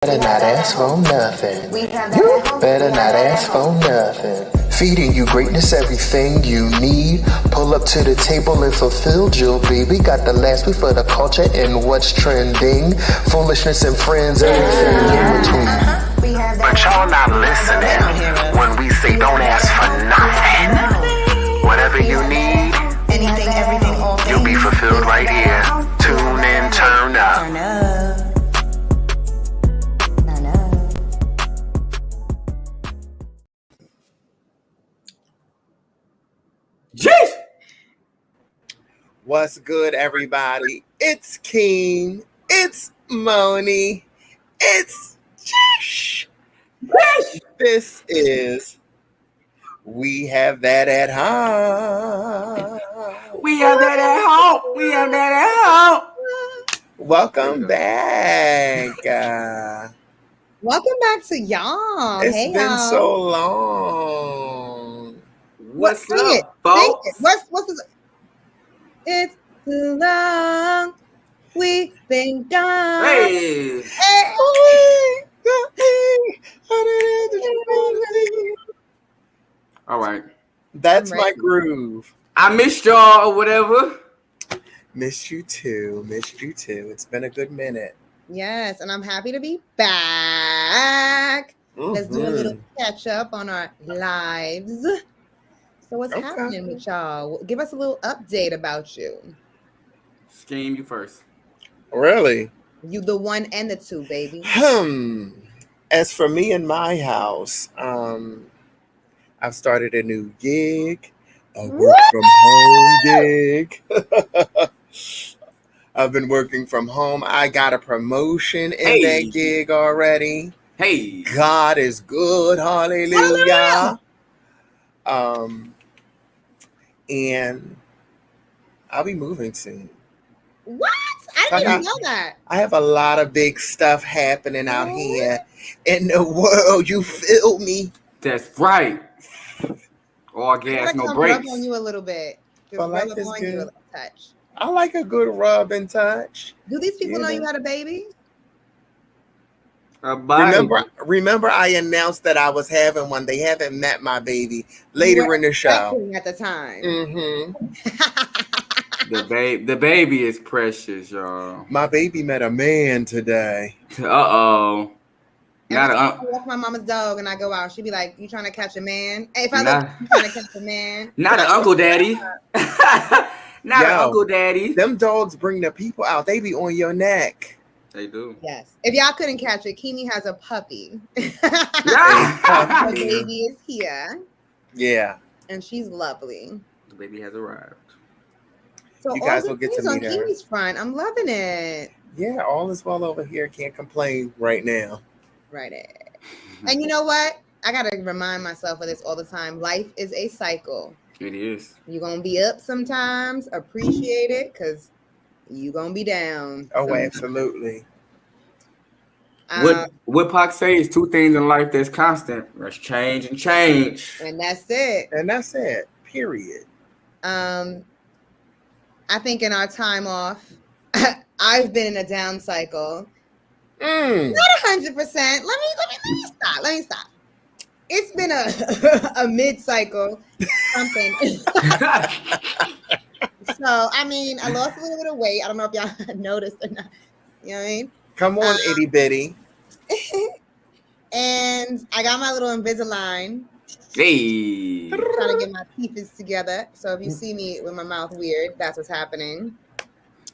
Better not ask for nothing. You better not ask for nothing. Feeding you greatness, everything you need. Pull up to the table and fulfill your baby. Got the last week for the culture and what's trending. Foolishness and friends, everything in between. But y'all not listening when we say don't ask for nothing. Whatever you need, anything, everything, all things, you'll be fulfilled right here. Tune in, turn up. Turn up. Jeez. What's good, everybody? It's King. It's Moni. It's Jish. This is We Have That at Home. We have that at home. We have that at home. Welcome back. Welcome back to y'all. It's hey, been y'all. so long. What's Sing up, it. folks? Sing it. What's this? It's too long. We've been gone. Hey. All right. That's I'm my ready. groove. I missed y'all or whatever. Missed you too. It's been a good minute. Yes, and I'm happy to be back. Let's do a little catch up on our lives. So what's Okay. happening with y'all? Give us a little update about you. Scheme, you first. Really? You the one and the two, baby. As for me and my house, I've started a new gig, a work from home gig. I've been working from home. I got a promotion in that gig already. Hey. God is good. Hallelujah. And I'll be moving soon. What? I didn't even know that. I have a lot of big stuff happening out here in the world. You feel me? That's right. All I gas, gotta no come brakes. rub on you a little bit. Just But rub life up is on you a good. little touch. I like a good rub and touch. Do these people know you know. had a baby? Remember I announced that I was having one. They haven't met my baby later in the show. At the time. The baby is precious, y'all. My baby met a man today. Uh-oh. Every time I walk my mama's dog and I go out, she'd be like, "You trying to catch a man?" Hey, if I look, you trying to catch a man? Not an uncle daddy. Not an uncle daddy. Them dogs bring the people out. They be on your neck. They do. Yes. If y'all couldn't catch it, Kimi has a puppy. The baby is here. Yeah. And she's lovely. The baby has arrived. So you guys will get to meet on her. Kimi's front. I'm loving it. Yeah, all is well over here. Can't complain right now. Right. And you know what? I got to remind myself of this all the time. Life is a cycle. It is. You're going to be up sometimes. Appreciate it because you're going to be down. Oh, absolutely. What Pac say is two things in life that's constant. That's change and change. And that's it. Period. I think in our time off, I've been in a down cycle. Not 100%. Let me stop. It's been a mid-cycle something. So I mean, I lost a little bit of weight. I don't know if y'all noticed or not. You know what I mean? Come on, itty bitty. And I got my little Invisalign. Hey. I'm trying to get my teeth together. So if you see me with my mouth weird, that's what's happening.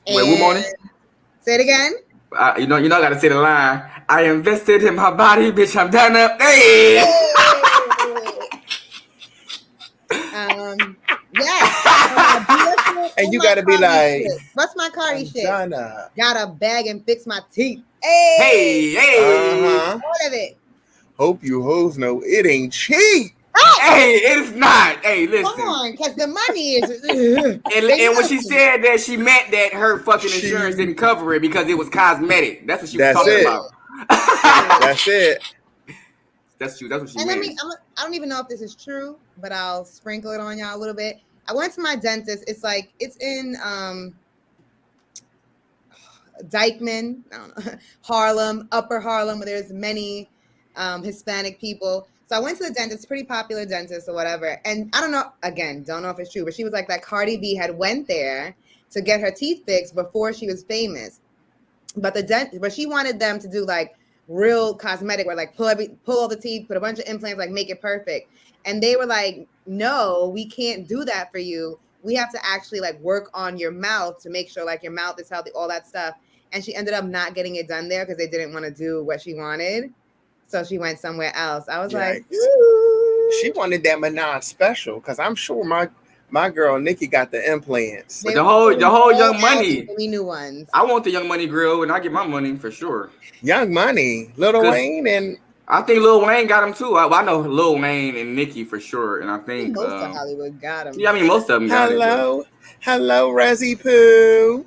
Wait, what morning? Say it again. You know, I gotta say the line. I invested in my body, bitch. I'm done up. Hey. Yeah. And you gotta be like, shit. What's my Cardi shit? Donna. Gotta bag and fix my teeth. Hey. All of it. Hope you hoes know it ain't cheap. Hey, it's not. Hey, listen. Come on, because the money is. and when she said that, she meant that her fucking insurance didn't cover it because it was cosmetic. That's what she was talking about. That's it. That's what she and meant. I don't even know if this is true, but I'll sprinkle it on y'all a little bit. I went to my dentist. It's in Dykeman, I don't know, Harlem, Upper Harlem, where there's many Hispanic people. So I went to the dentist, pretty popular dentist or whatever. And I don't know, again, don't know if it's true, but she was like that Cardi B had went there to get her teeth fixed before she was famous. But she wanted them to do like real cosmetic, where like pull all the teeth, put a bunch of implants, like make it perfect. And they were like, no, we can't do that for you. We have to actually like work on your mouth to make sure like your mouth is healthy, all that stuff. And she ended up not getting it done there because they didn't want to do what she wanted. So she went somewhere else. I was like, ooh. She wanted that Minaj special because I'm sure my girl Nikki got the implants. The whole Young Money. Give me new ones. I want the Young Money grill and I get my money for sure. Young Money, Lil Wayne, and I think Lil Wayne got him too. I know Lil Wayne and Nicki for sure, and I think most of Hollywood got him. Yeah, I mean most of them got it. Hello, Rezzy Poo.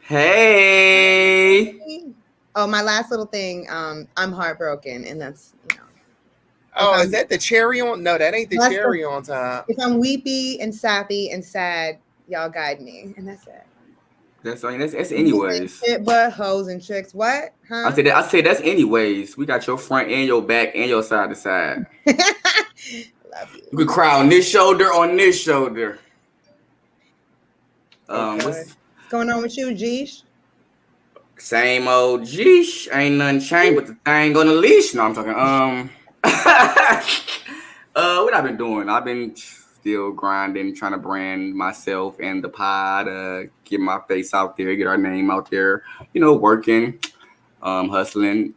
Hey. Oh, my last little thing. I'm heartbroken, and that's Oh, is that the cherry on? No, that ain't the cherry on top. If I'm weepy and sappy and sad, y'all guide me, and that's it. That's anyways. Shit, but hoes and chicks. What? Huh? I said that's anyways. We got your front and your back and your side to side. Love you. You can cry on this shoulder, on this shoulder. Okay. What's going on with you, Jeesh? Same old Jeesh. Ain't nothing changed but the thing on the leash. No, I'm talking. What I've been doing? I've been still grinding, trying to brand myself and the pod, get my face out there, get our name out there, working, hustling,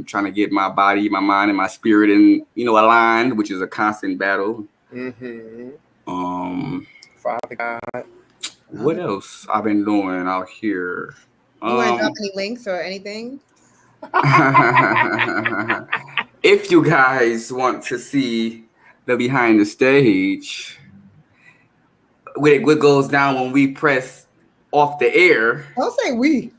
trying to get my body, my mind, and my spirit aligned, which is a constant battle. Mm-hmm. Father God. What else I've been doing out here? You want to drop any links or anything? If you guys want to see the behind the stage, what goes down when we press off the air. Don't say we.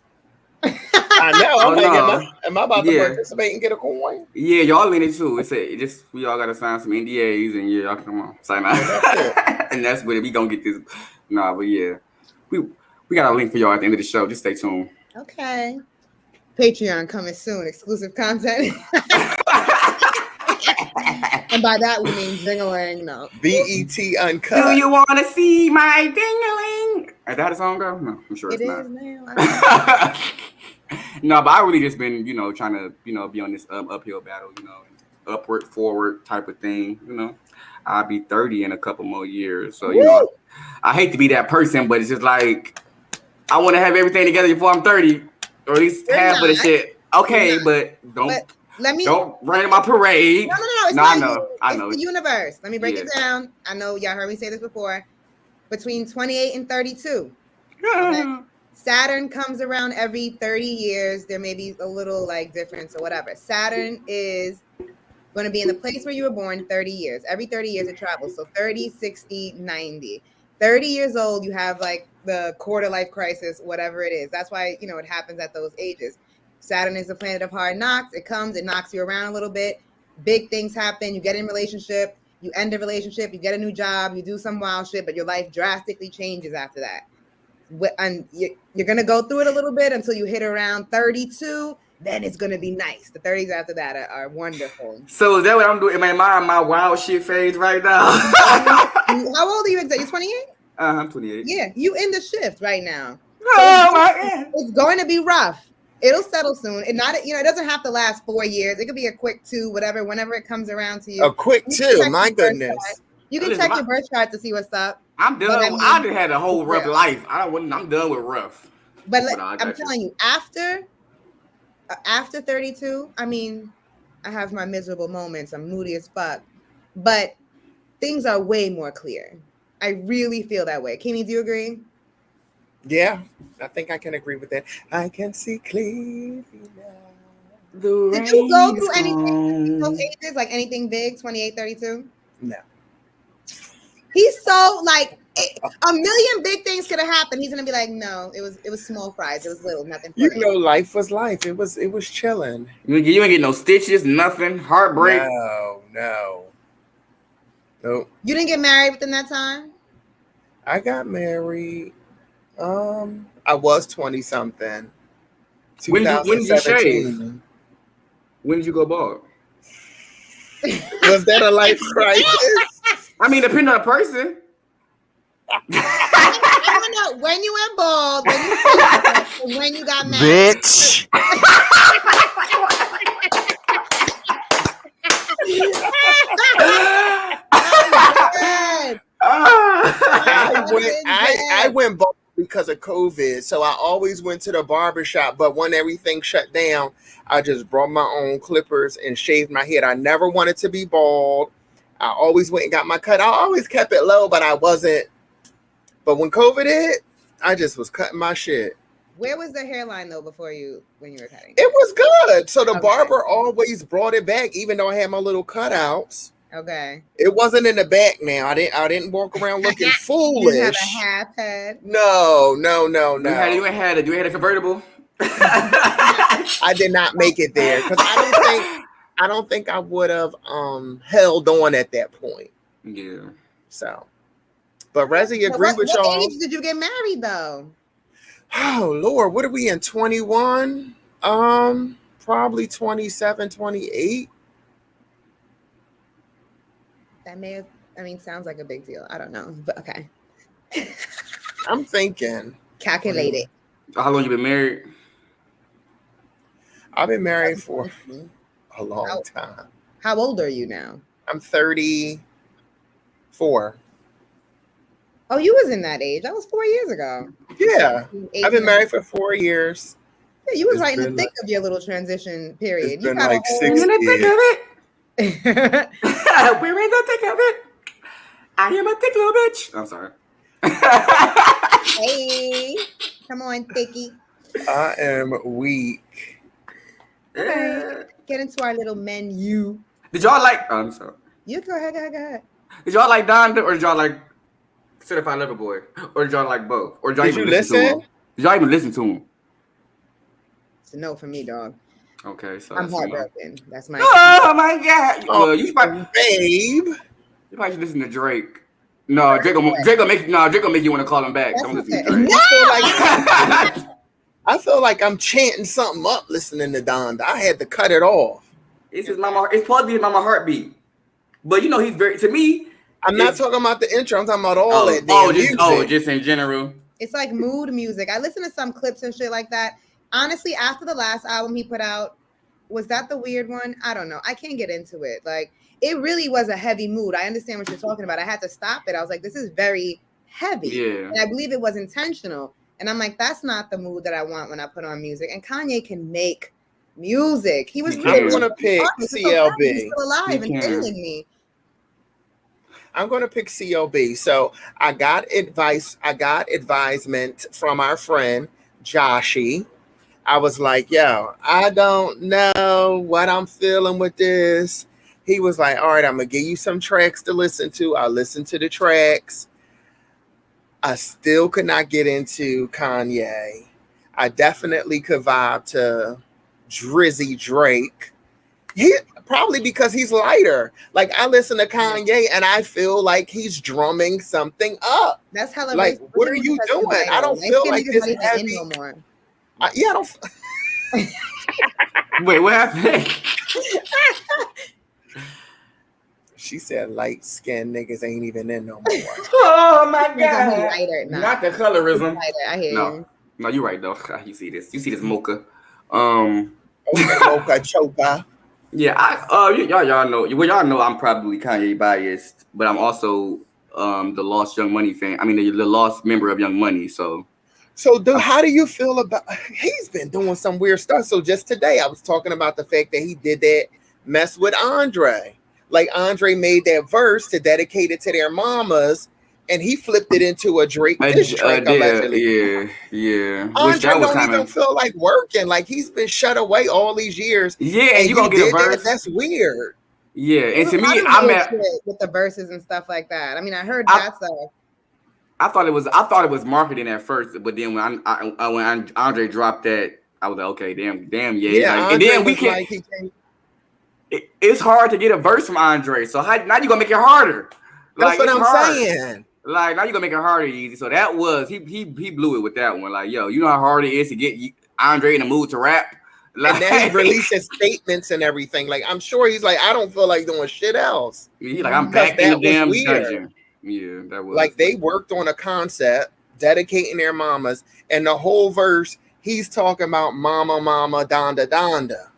I know. Am I about to participate and get a coin? Yeah, y'all in it too. We all gotta sign some NDAs and y'all come on, sign out. And that's what we gonna get this. Nah, but yeah, we got a link for y'all at the end of the show. Just stay tuned. Okay. Patreon coming soon. Exclusive content. And by that we mean ding-a-ling. No. BET Uncut. Do you want to see my ding-a-ling? Is that a song, girl? No, I'm sure it's not. Now. No, but I really just been, trying to, be on this uphill battle, upward, forward type of thing. I'll be 30 in a couple more years. So, I hate to be that person, but it's just like, I want to have everything together before I'm 30, or at least half of the shit. Okay, but don't run in my parade. No. I know. It's the universe. Let me break it down. I know y'all heard me say this before. Between 28 and 32. Okay? Saturn comes around every 30 years. There may be a little difference or whatever. Saturn is going to be in the place where you were born 30 years. Every 30 years it travels. So 30, 60, 90. 30 years old, you have the quarter life crisis, whatever it is. That's why, it happens at those ages. Saturn is the planet of hard knocks. It comes, it knocks you around a little bit. Big things happen. You get in a relationship, you end a relationship, you get a new job, you do some wild shit, but your life drastically changes after that. And you're going to go through it a little bit until you hit around 32. Then it's going to be nice. The 30s after that are wonderful. So is that what I'm doing? Am I in my wild shit phase right now? How old are you exactly? You're 28? I'm 28. Yeah, you in the shift right now. Oh, my God. It's going to be rough. It'll settle soon. It doesn't have to last 4 years. It could be a quick 2, whenever it comes around to you. A quick 2, my goodness. You can check your birth chart to see what's up. I'm done. I done had a whole rough life. I'm done with rough. But I'm telling you, after 32, I have my miserable moments. I'm moody as fuck. But things are way more clear. I really feel that way. Kimmy, do you agree? Yeah, I think I can agree with that. I can see clearly now. Did you go through anything those ages, anything big, 28, 32? No. He's so a million big things could have happened. He's gonna be like, no, it was small fries. It was little, nothing. Life was life. It was chilling. You ain't get no stitches, nothing, heartbreak. No. Nope. You didn't get married within that time? I got married. I was 20 something. When did you shave? 2017. When did you go bald? Was that a life crisis? I mean, depending on the person. I don't know when you went bald, when you shaved, and when you got married. Bitch. I went bald because of COVID, so I always went to the barbershop. But when everything shut down, I just brought my own clippers and shaved my head. I never wanted to be bald. I always went and got my cut. I always kept it low, but I wasn't. But when COVID hit, I just was cutting my shit. Where was the hairline though when you were cutting? It was good. So the barber always brought it back, even though I had my little cutouts. Okay. It wasn't in the back now. I didn't walk around looking foolish. You have a half head? No. You had a convertible? I did not make it there because I don't think I would have held on at that point. Yeah. So, but Rezzy, agree with y'all. What age did you get married though? Oh Lord, what are we in 21? Probably 27, 28. That may have, sounds like a big deal. I don't know, but okay. I'm thinking. Calculate it. How long you been married? I've been married for a long time. How old are you now? I'm 34. Oh, you was in that age. That was 4 years ago. Yeah. I've been married for 4 years. Yeah, you was right in the thick of your little transition period. It's been like 6 years. We're in the thick of it. I am a thick little bitch. I'm sorry. Hey, come on, Thicky. I am weak. Okay. Get into our little menu. Did y'all like? I'm sorry. You go ahead. Did y'all like Donda or did y'all like Certified Lover Boy? Or did y'all like both? Or did y'all even listen to him? Did y'all even listen to him? It's a no for me, dog. Okay, so I'm heartbroken. That's my. Oh my god! Oh, you probably, babe. You probably should listen to Drake. No, Drake gonna make you want to call him back. Don't listen to Drake. I feel like I'm chanting something up listening to Donda. I had to cut it off. It's his mama. It's supposed to be his mama heartbeat. But you know he's very. To me, I'm not talking about the intro. I'm talking about all that damn music. Just in general. It's like mood music. I listen to some clips and shit like that. Honestly, after the last album he put out, was that the weird one? I don't know. I can't get into it. Like, it really was a heavy mood. I understand what you're talking about. I had to stop it. I was like, this is very heavy. Yeah. And I believe it was intentional. And I'm like, that's not the mood that I want when I put on music. And Kanye can make music. He was really I'm going to pick CLB. He's still alive and failing me. I'm going to pick CLB. So I got advisement from our friend, Joshy. I was like, yo, I don't know what I'm feeling with this. He was like, all right, I'm going to give you some tracks to listen to. I listened to the tracks. I still could not get into Kanye. I definitely could vibe to Drizzy Drake. Probably because he's lighter. Like, I listen to Kanye and I feel like he's drumming something up. That's how like, what are you doing? I don't feel like this heavy. No more. I don't. Wait, what happened? She said light-skinned niggas ain't even in no more. Oh my god! Lighter, not the colorism. Lighter, I hear you. No, you're right though. You see this mocha. Mocha choker. Yeah, y'all know. Well, y'all know I'm probably Kanye biased, but I'm also the Lost Young Money fan. I mean, the lost member of Young Money. So, dude, how do you feel about? He's been doing some weird stuff. So just today, I was talking about the fact that he did that mess with Andre. Like, Andre made that verse to dedicate it to their mamas, and he flipped it into a Drake diss track. Allegedly. Yeah. Andre don't even feel like working. Like, he's been shut away all these years. Yeah, and you gonna get a verse? That's weird. Yeah, and to me, I'm at with the verses and stuff like that. I mean, I heard that stuff. I thought it was marketing at first, but then when Andre dropped that, I was like, okay, damn, yeah. Like, and then we can. It's hard to get a verse from Andre, so now you gonna make it harder. That's what I'm saying. Like, now you gonna make it harder, easy. So that was he blew it with that one. Like, yo, you know how hard it is to get Andre in the mood to rap. Like, and then he releases statements and everything. Like, I'm sure he's like, I don't feel like doing shit else. He's like, I'm back in the damn dungeon. Yeah, that was like they worked on a concept, dedicating their mamas, and the whole verse he's talking about mama, mama, donda, donda.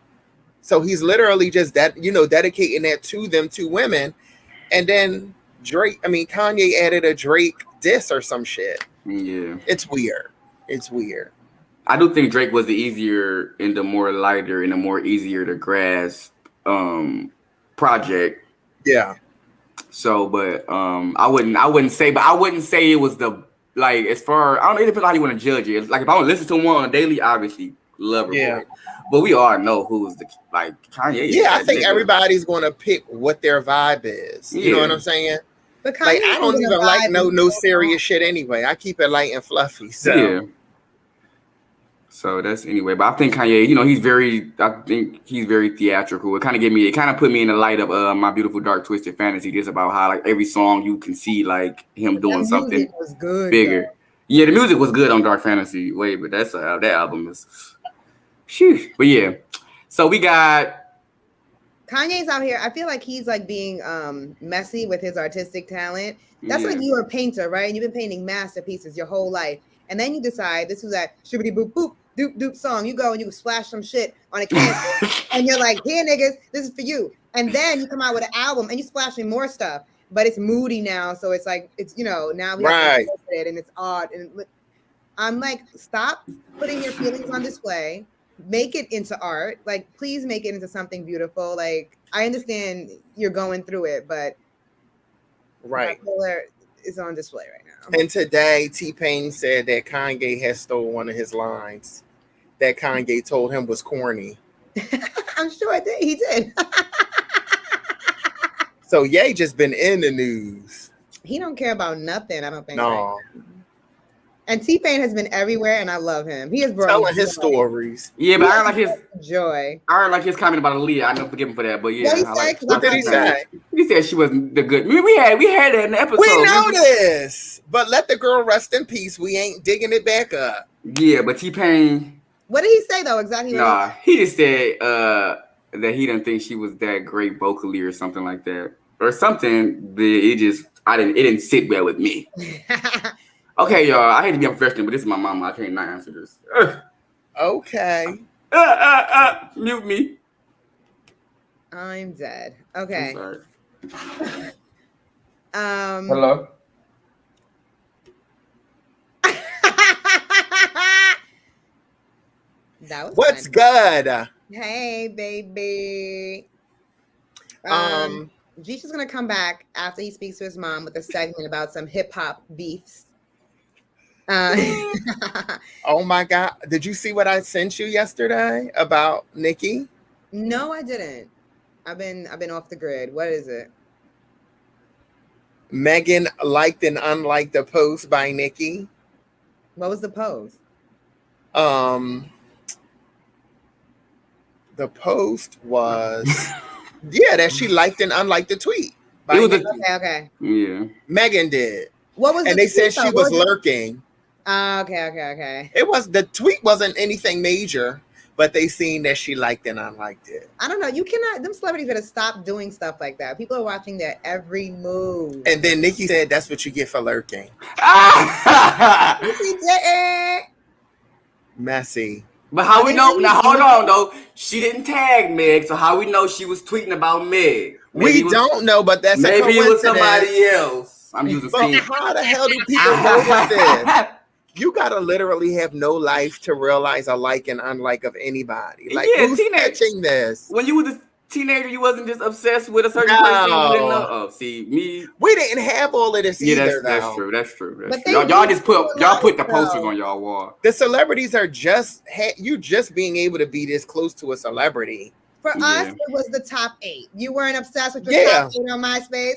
So he's literally just dedicating that to them two women, and then Kanye added a Drake diss or some shit. Yeah, it's weird. It's weird. I do think Drake was the easier and the more lighter and the more easier to grasp project. Yeah. So, but I wouldn't say it was the like as far I don't know, it depends on how you want to judge it. It's like if I want to listen to him on a daily, obviously Lover Boy. But we all know who's the like Kanye. Yeah, I think everybody's gonna pick what their vibe is. You know what I'm saying? But Kanye, like I don't even like no serious shit anyway. I keep it light and fluffy. So yeah. So that's anyway, but I think Kanye, I think he's very theatrical. It kind of put me in the light of My Beautiful Dark Twisted Fantasy. Just about how like every song you can see like him doing something was good, bigger. though. Yeah, the music was good on Dark Fantasy way, but that's that album is, phew. But yeah, so we got Kanye's out here. I feel like he's like being messy with his artistic talent. That's like you're a painter, right? And you've been painting masterpieces your whole life, and then you decide this was that shibbity boop boop doop doop song. You go and you splash some shit on a canvas, and you're like, "Here, niggas, this is for you." And then you come out with an album, and you splashing more stuff, but it's moody now. So it's like now we have to post it, and it's odd. And I'm like, stop putting your feelings on display. Make it into art. Like, please make it into something beautiful. Like, I understand you're going through it, but bipolar is on display right now. And today, T-Pain said that Kanye has stole one of his lines that Kanye told him was corny. I'm sure he did. So Ye just been in the news. He don't care about nothing, I don't think. No. Right? And T-Pain has been everywhere, and I love him. He is telling his stories. Yeah, but I don't like his joy. I don't like his comment about Aaliyah. I don't forgive him for that, but yeah. What did he say? He said she wasn't the good. We had that in the episode. We know this, but let the girl rest in peace. We ain't digging it back up. Yeah, but T-Pain. What did he say though? Exactly. Nah, he just said that he didn't think she was that great vocally or something like that, or something. It didn't sit well with me. Okay, y'all. I hate to be unprofessional, but this is my mama. I can't not answer this. Okay. Mute me. I'm dead. Okay. I'm sorry. Hello. That was What's fun. good? Hey, baby. Jisha's gonna come back after he speaks to his mom with a segment about some hip hop beefs. Oh my God! Did you see what I sent you yesterday about Nicki? No, I didn't. I've been off the grid. What is it? Megan liked and unliked a post by Nicki. What was the post? The post was that she liked and unliked the tweet. Okay. Yeah. Megan did. What was? And they said she was lurking. Okay. The tweet wasn't anything major, but they seen that she liked and unliked it. I don't know. You cannot. Them celebrities better stop doing stuff like that. People are watching their every move. And then Nicki said, "That's what you get for lurking." She didn't. Messy. But how we know? Now hold on though. She didn't tag Meg, so how we know she was tweeting about Meg? We don't know, but that's maybe a coincidence. It was somebody else. I'm using. But how the hell do people know with this? You gotta literally have no life to realize a like and unlike of anybody. Like, who's catching this? When you was a teenager, you wasn't just obsessed with a certain person. You didn't know. Oh, see me. We didn't have all of this either. That's true. That's true. Y'all just put the posters on y'all wall. The celebrities are just being able to be this close to a celebrity. For us, it was the top 8. You weren't obsessed with the top 8 on MySpace.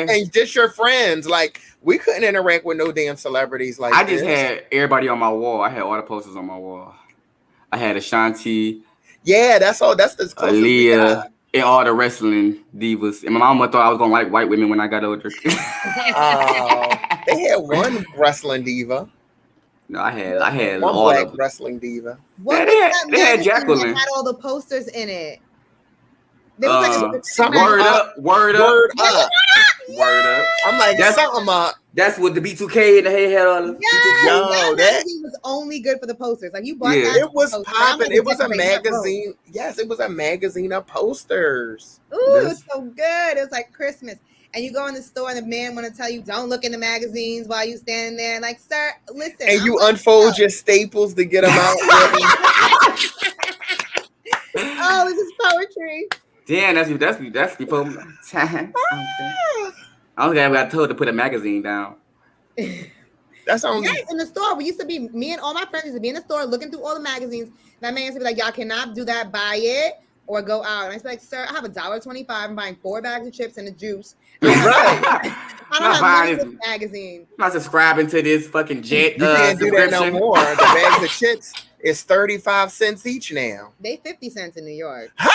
And just your friends. Like, we couldn't interact with no damn celebrities like I just had everybody on my wall. I had all the posters on my wall. I had Ashanti. Yeah, that's all. That's the closest Aaliyah and all the wrestling divas. And my mama thought I was gonna like white women when I got older. They had one wrestling diva. No, I had one all black of. wrestling diva. What Yeah, was that they had magazine Jacqueline. that had all the posters in it? There was like a something Word up. Word up. Word up. I'm like, something up. That's what the B2K and the hay had on. Yes, Yo, that magazine was only good for the posters. Like you bought that. It was poster. popping. It was a decorating that room. magazine. Yes, it was a magazine of posters. Ooh, it was so good. It was like Christmas. And you go in the store and the man want to tell you, don't look in the magazines while you standing there. Like, sir, listen. And you unfold your staples to get them out. Oh, this is poetry. Damn, that's before time. I was glad we got told to put a magazine down. That's only in the store. We used to be, me and all my friends used to be in the store looking through all the magazines. That man used to be like, y'all cannot do that, buy it or go out. And I was like, sir, I have $1.25. I'm buying 4 bags of chips and a juice. right. I don't have money for this magazine. I'm not subscribing to this fucking jet. You can't do that no more. The bags of chips is 35 cents each now. They 50 cents in New York. Huh?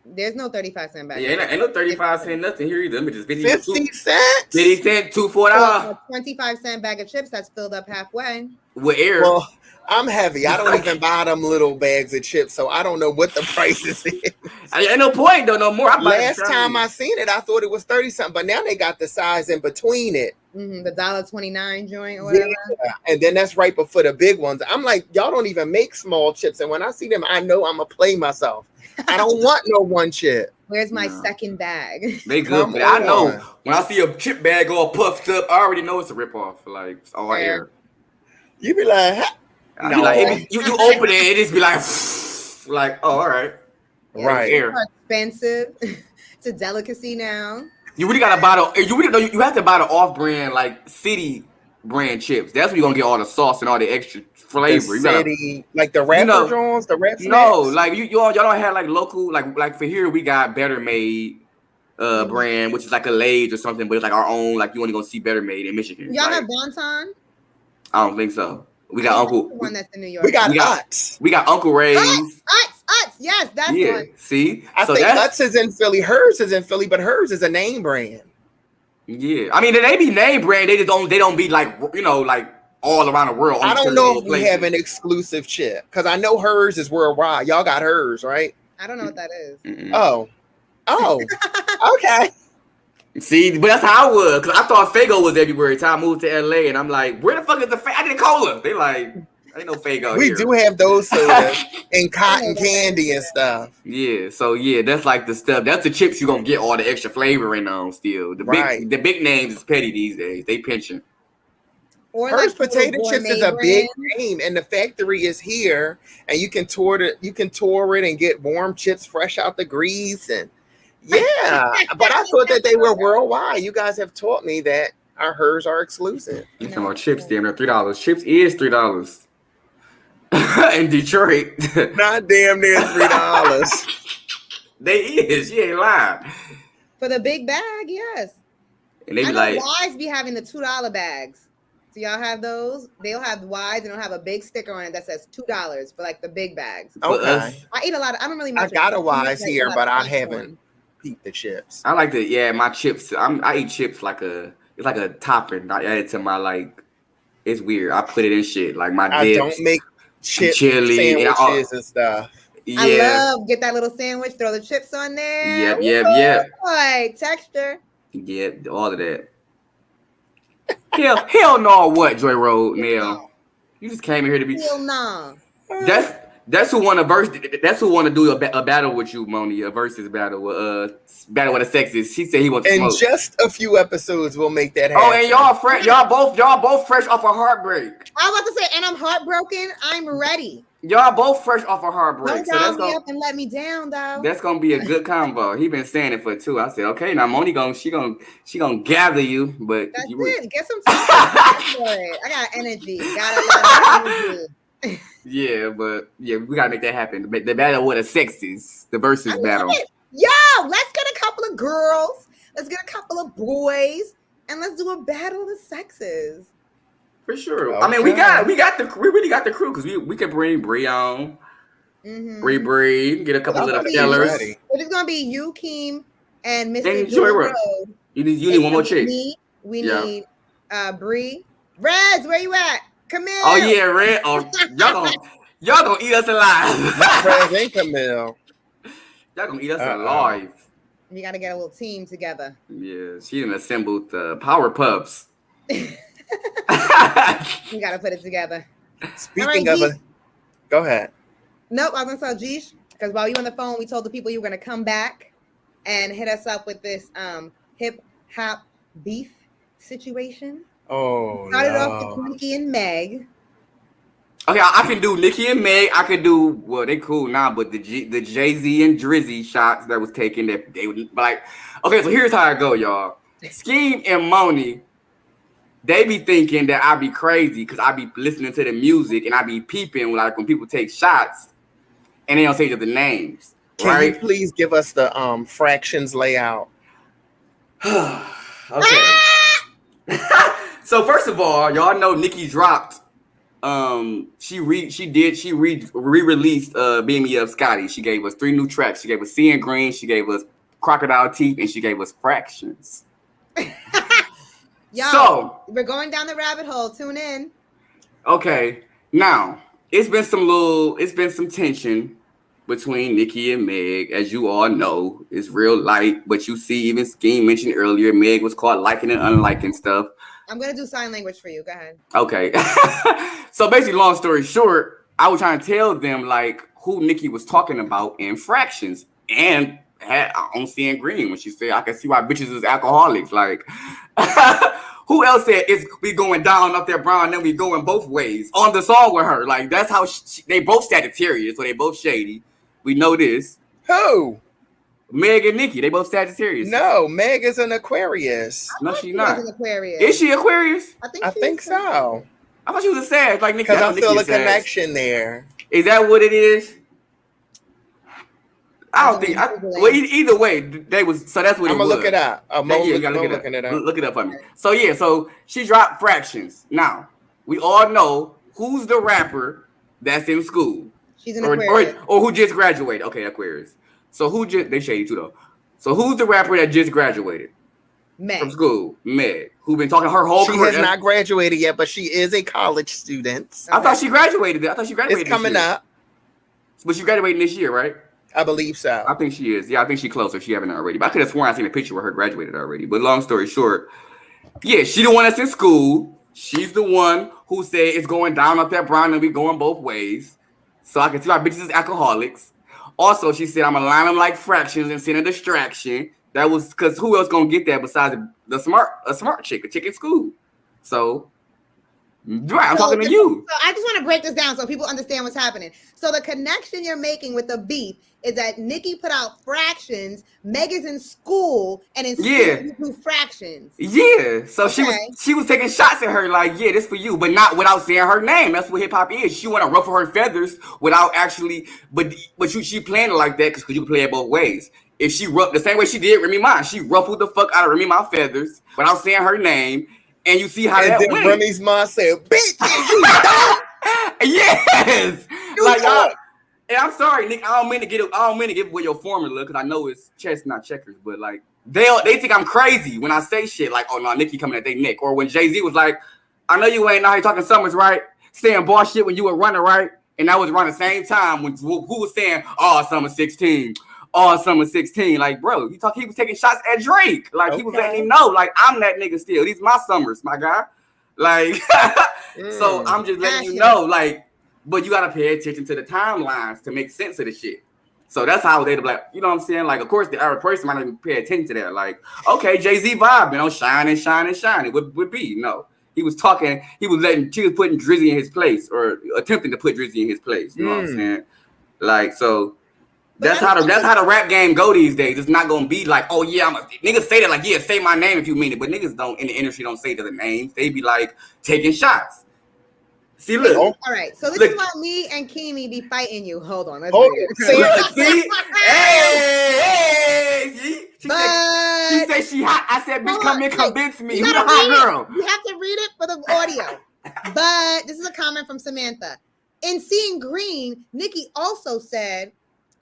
There's no 35-cent bag. Yeah, ain't no 35-cent nothing here either. Let me just 50 cents. 50 cents, $2 for a 25-cent bag of chips that's filled up halfway. With air. Well, I'm heavy. I don't even buy them little bags of chips, so I don't know what the prices is. Ain't no point though, no more. Last time I seen it, I thought it was 30 something, but now they got the size in between it. The $1.29 joint or whatever. Yeah. And then that's right before the big ones. I'm like, y'all don't even make small chips, and when I see them, I know I'm gonna play myself. I don't want no one chip. Where's my second bag? They good, but I know when I see a chip bag all puffed up, I already know it's a ripoff. Like it's all air. You be like, no. Like, you open it, it just be like, oh, all right. Yeah, right. Air. It's expensive. It's a delicacy now. You really gotta buy you have to buy the off-brand like city brand chips. That's where you're gonna get all the sauce and all the extra flavor. Like the rapper Jones, the rap snacks? No, like y'all don't have like local like for here we got Better Made brand, which is like a Lay's or something, but it's like our own. Like you only gonna see Better Made in Michigan. Y'all have Bonton? I don't think so. We got Uncle. The one that's in New York. We got Utz. We got Uncle Ray's. Utz. Yes, that's one. See, I think Utz is in Philly. Hers is in Philly, but hers is a name brand. Yeah, I mean they be name brand. They don't be like like all around the world. I don't know if we have an exclusive chip because I know hers is worldwide. Y'all got hers, right? I don't know what that is. Oh, okay. See, but that's how I was because I thought Faygo was everywhere until I moved to LA, and I'm like, where the fuck is the Faygo? I did cola. They like, ain't no Faygo. We here. do have those sodas and cotton candy and stuff. Yeah, so that's like the stuff. That's the chips you gonna get all the extra flavor in on. Still, the big names is petty these days. They pinching. Hers potato chips is a big name, and the factory is here, and you can tour it. You can tour it and get warm chips fresh out the grease and. Yeah, but I thought that they were worldwide. You guys have taught me that hers are exclusive. You talking about chips? Damn, they're $3. Chips is $3 in Detroit. Not damn near $3. They is. You ain't lying. For the big bag, yes. And they be like, Wise be having the $2 bags. So y'all have those? They'll have Wise and they'll have a big sticker on it that says $2 for like the big bags. Okay. I eat a lot. I don't really. I got a Wise here, but I haven't. The chips. I like my chips. I eat chips it's like a topping. I add it to my it's weird. I put it in shit like my dips. I don't make chip chili sandwiches and stuff. Yeah. I love get that little sandwich, throw the chips on there. Yep. Boy, texture. Yeah, all of that. hell no, what Joy Road Nail? You just came in here to be. Hell no. That's who want to verse. That's who want to do a battle with you, Moni. A versus battle with battle with the sexes. She said he wants to smoke. In just a few episodes, we'll make that happen. Oh, and y'all both fresh off a heartbreak. I was about to say, and I'm heartbroken. I'm ready. Y'all both fresh off a heartbreak. Don't dial me up and let me down, though. That's gonna be a good combo. He been saying it for 2. I said, okay, now Moni she gonna gather you, but that's it. Get some time for it. I got energy. Got a lot of energy. Yeah, but we gotta make that happen. The battle with the sexes, the versus battle. Yo, let's get a couple of girls, let's get a couple of boys, and let's do a battle of the sexes. For sure. Okay. I mean, we really got the crew because we could bring Bree on, Bree, get a couple of the fellers. It's gonna be you, Keem, and Mr. Joy Road. You need one more chick. We need Bree. Rez, where you at? Camille. Oh yeah, Red. Oh, y'all gonna eat us alive. Not Red and Camille. Y'all gonna eat us alive. We gotta get a little team together. Yeah, she done assembled the Power Pups. We gotta put it together. Speaking of go ahead. Nope, I was gonna tell Jeesh, because while you on the phone, we told the people you were gonna come back and hit us up with this hip hop beef situation. Oh, Started off with Nicki and Meg. Okay, I can do Nicki and Meg. I could do, well, they cool now, but the Jay-Z and Drizzy shots that was taken, that they would like. Okay, so here's how I go, y'all. Scheme and Moni, they be thinking that I be crazy because I be listening to the music and I be peeping like when people take shots and they don't say the names. Can you please give us the fractions layout? Okay. So first of all, y'all know Nicki dropped. She re-released Beam Me Up Scotty. She gave us 3 new tracks. She gave us Seeing Green, she gave us Crocodile Teeth, and she gave us Fractions. Yo, so we're going down the rabbit hole. Tune in. Okay, now it's been some tension between Nicki and Meg, as you all know. It's real light, but you see, even Scheme mentioned earlier, Meg was caught liking and unliking stuff. I'm gonna do sign language for you. Go ahead. Okay. So basically, long story short, I was trying to tell them like who Nicki was talking about in Fractions, and on Seeing Green when she said, "I can see why bitches is alcoholics." Like, who else said we going down up there, brown, and then we going both ways on the song with her? Like, that's how they both Sagittarius, so they both shady. We know this. Who? Meg and Nicki, they both Sagittarius. No, Meg is an Aquarius. No, she's not. An Aquarius. Is she Aquarius? I think I so. thought she was a Sag, like Nicki. Because I feel a connection there. Is that what it is? I don't think. Well, either way, they was. So that's what I'm it was. gonna look it up. You gotta look it up. Look it up for me. So yeah, so she dropped Fractions. Now we all know who's the rapper that's in school. She's an Aquarius. Or who just graduated. Okay, Aquarius. So they shady too though. So who's the rapper that just graduated? Meg. From school. Meg. Who been talking her whole career. She has not graduated yet, but she is a college student. I thought she graduated. It's coming up. But she's graduating this year, right? I believe so. I think she is. Yeah, I think she's close if she haven't already. But I could have sworn I seen a picture where her graduated already. But long story short, yeah, she the one that's in school. She's the one who said it's going down up there, brown, and we going both ways. So I can see why bitches is alcoholics. Also, she said, I'm gonna line them like fractions and send a distraction. That was because who else gonna get that besides a smart chick, a chick in school? So, right, I'm talking to you. So I just want to break this down so people understand what's happening. So the connection you're making with the beef is that Nicki put out Fractions, Meg is in school, and in school you do Fractions. Yeah. So she was taking shots at her like, yeah, this for you, but not without saying her name. That's what hip hop is. She want to ruffle her feathers without actually, but she planned it like that because you can play it both ways. If she the same way she did Remy Ma, she ruffled the fuck out of Remy Ma feathers without saying her name, and you see how that went. Remy's Ma said, "Bitch, yes, and I'm sorry, Nick. I don't mean to give away your formula because I know it's chess, not checkers. But like they think I'm crazy when I say shit like, "Oh no, Nicki coming at they neck," or when Jay-Z was like, "I know you ain't out here talking Summers, right? Saying bar shit when you were running, right?" And that was around the same time when who was saying, "Oh, Summer 16." Oh, Summer 16. Like, bro, he was taking shots at Drake. Like, he was letting him know, like, I'm that nigga still. These my summers, my guy. Like, so I'm just letting you know, like, but you gotta pay attention to the timelines to make sense of the shit. So that's how they like, you know what I'm saying? Like, of course, the average person might not even pay attention to that. Like, okay, Jay-Z vibe, you know, shine. Would be no. He was putting Drizzy in his place or attempting to put Drizzy in his place. You know what I'm saying? Like, so. That's how the rap game go these days. It's not gonna be like, oh yeah, niggas say that like, yeah, say my name if you mean it, but niggas don't in the industry don't say the names. They be like taking shots. See, look. All right, so this is why me and Kimi be fighting you. Hold on, let's see? Hey, she said she hot. I said, bitch, come here, convince me. You the hot girl. You have to read it for the audio. But this is a comment from Samantha. In Seeing Green, Nicki also said.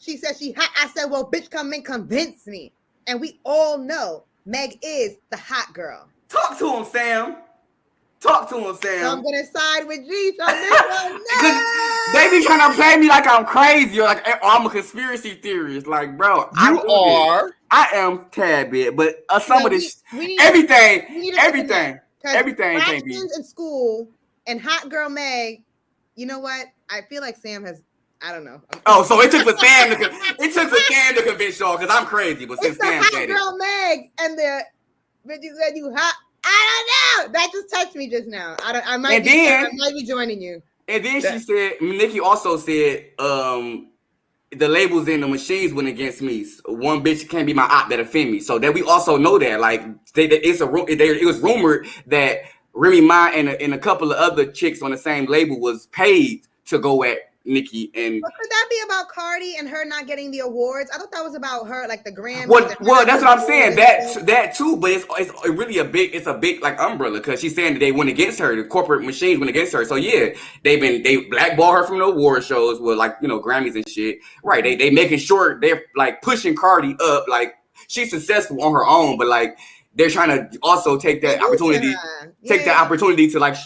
She said she hot. I said, well, bitch, come and convince me. And we all know Meg is the hot girl. Talk to him, Sam. Talk to him, Sam. So I'm gonna side with G on this one. No! They be trying to play me like I'm crazy or like I'm a conspiracy theorist. Like, bro, you are. I am tad bit, but some of this, everything can't be. In school and Hot Girl Meg. You know what? I feel like Sam has. I don't know. Oh, so it took for Sam to convince y'all because I'm crazy, but since Sam said it. Hot Girl Meg and the but you said you hot. I don't know. That just touched me just now. I might be joining you. And then she said, Nikki also said, the labels and the machines went against me. So one bitch can't be my op that offend me. So that we also know that, like, it was rumored that Remy Ma and a couple of other chicks on the same label was paid to go at Nikki. And but could that be about Cardi and her not getting the awards? I thought that was about her, like the Grammys. Well, that's what I'm saying. That too, but it's really a big like umbrella because she's saying that they went against her. The corporate machines went against her. So yeah, they blackball her from the award shows with like Grammys and shit. Right? They making sure they're like pushing Cardi up. Like she's successful on her own, but like they're trying to also take that opportunity, to like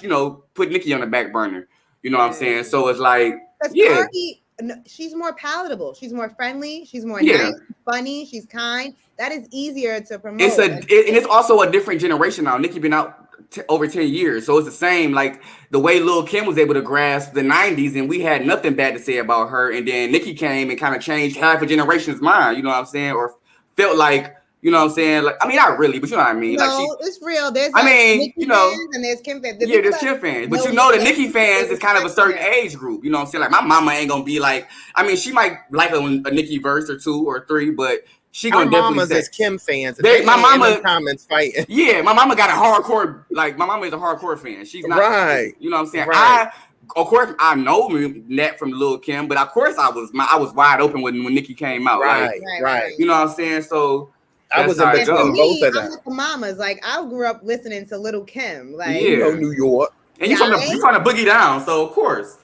put Nikki on the back burner. You know what I'm saying? So it's like. Yeah, Cardi, she's more palatable. She's more friendly. She's more nice, funny. She's kind. That is easier to promote. And it's also a different generation now. Nikki been out over 10 years, so it's the same. Like the way Lil Kim was able to grasp the 90s, and we had nothing bad to say about her. And then Nikki came and kind of changed half a generation's mind. You know what I'm saying? Or felt like. You know what I'm saying? Like, I mean, not really, but you know what I mean. No, like it's real. There's Nikki fans and there's Kim fans. There's Kim fans. But the Nikki fans is kind of a certain age group. You know what I'm saying? Like, my mama ain't going to be like, I mean, she might like a Nikki verse or 2 or 3, but she going to definitely say. Mamas is Kim fans. My mama. In the comments fighting. Yeah, my mama got a hardcore, like, my mama is a hardcore fan. She's not. Right. You know what I'm saying? Right. Of course, I know Nat from Lil Kim, but of course I was wide open when Nikki came out. Right. You know what I'm saying? So. I was a big fan of both of them. I'm with the mamas. Like I grew up listening to Little Kim. Like New York, and you from the boogie down, so of course.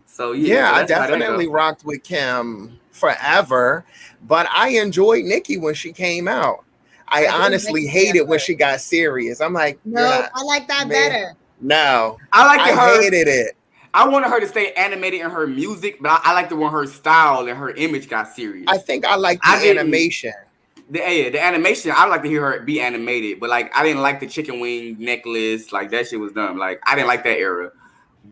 So yeah, I definitely rocked with Kim forever, but I enjoyed Nikki when she came out. I honestly hated when she got serious. I'm like, no, I like that better. No, I hated it. I wanted her to stay animated in her music, but I liked it when her style and her image got serious. I think I liked the animation. The animation, I like to hear her be animated, but like I didn't like the chicken wing necklace, like that shit was dumb. Like I didn't like that era.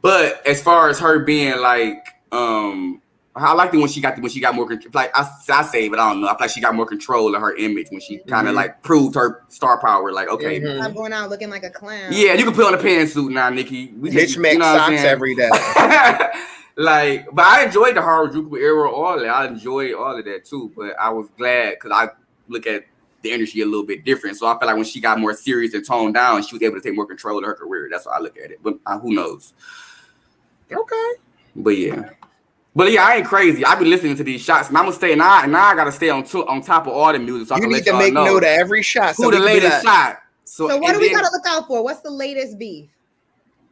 But as far as her being like, I liked it when she got more control. Like I say, but I don't know. I feel like she got more control of her image when she kind of like proved her star power. Like okay, I'm going out looking like a clown. Yeah, you can put on a pantsuit now, Nikki. Bitch makes socks every day. Like, but I enjoyed the Harajuku era, all that. I enjoyed all of that too. But I was glad because I look at the industry a little bit different. So I feel like when she got more serious and toned down, she was able to take more control of her career. That's how I look at it. But who knows? Okay. But yeah, I ain't crazy. I be listening to these shots, and I'm gonna stay. Now I gotta stay on top of all the music. So you need to make note of every shot. Who the latest shot? So what do we gotta look out for? What's the latest beef?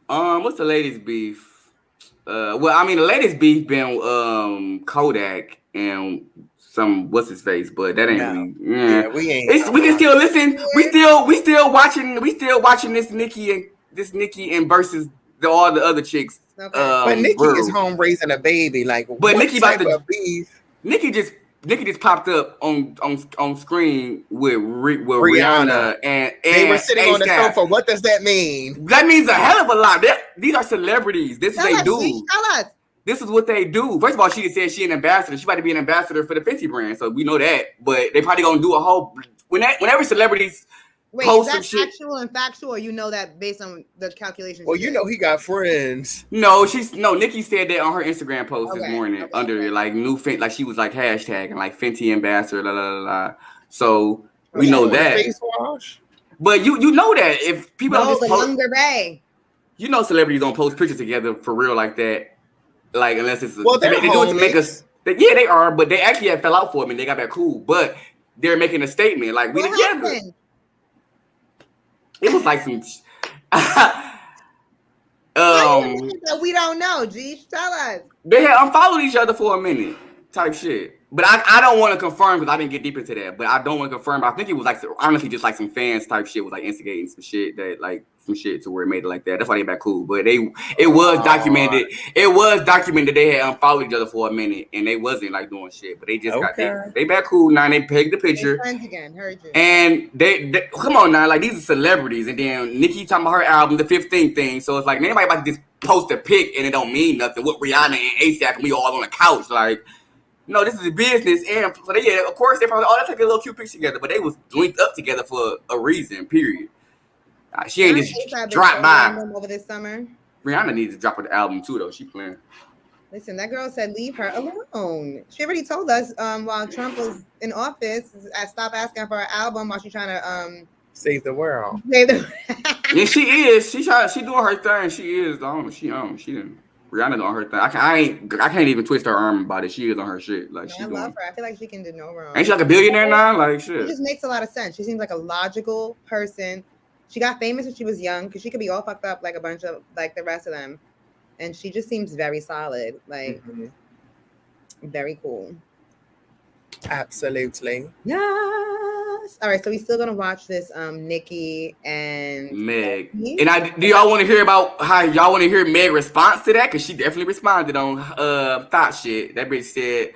What's the latest beef? Well, I mean, the latest beef been Kodak and some what's his face, but that ain't we ain't. We can still listen. We still watching this Nikki and versus all the other chicks. Okay. But Nikki is home raising a baby. Like, but Nikki about to beef. Nikki just popped up on screen with Rihanna and they were sitting on the sofa. What does that mean? That means a hell of a lot. These are celebrities. This is what they do. Tell us. This is what they do. First of all, she said she an ambassador. She about to be an ambassador for the Fenty brand, so we know that. But they probably gonna do a whole whenever celebrities post is that some actual and factual, or you know that based on the calculations? Well, you know he got friends. No, Nikki said that on her Instagram post this morning under like new Fenty, like she was like hashtagging like Fenty ambassador, la la la. So we know that. Face wash. But you know that if people don't just post, you know celebrities don't post pictures together for real like that. Like unless it's they do it to make us. Yeah, they are, but they actually had fell out for him and they got back cool. But they're making a statement like we together. It was like some. We don't know. G, tell us. They had unfollowed each other for a minute, type shit. But I don't want to confirm because I didn't get deep into that. But I don't want to confirm. But I think it was like honestly just like some fans type shit was like instigating some shit that like some shit to where it made it like that. That's why they back cool. But it was documented. It was documented they had unfollowed each other for a minute and they wasn't like doing shit. But they just got they back cool now. And they pegged the picture. Friends again, heard you. And they come on now, like these are celebrities. And then Nicki talking about her album, The 15th Thing. So it's like anybody about to just post a pic and it don't mean nothing with Rihanna and ASAP and we all on the couch like. No, this is a business, and so they, of course, they probably let's take a little cute picture together, but they was linked up together for a reason. Period. She ain't just dropped by over this summer. Rihanna needs to drop her album too, though. She playing. Listen, that girl said, "Leave her alone." She already told us while Trump was in office, I stopped asking for her album while she's trying to save the world. Yeah, she is. She doing her thing. She is. She didn't. Rihanna on her thing. I can't even twist her arm about it. She is on her shit. Like I love her. I feel like she can do no wrong. Ain't she like a billionaire now? Like shit. It just makes a lot of sense. She seems like a logical person. She got famous when she was young because she could be all fucked up like a bunch of like the rest of them. And she just seems very solid. Like very cool. Absolutely. Yes. All right, so we still gonna watch this Nicki and Meg. And do y'all want to hear about how y'all want to hear Meg's response to that? Because she definitely responded on thought shit. That bitch said,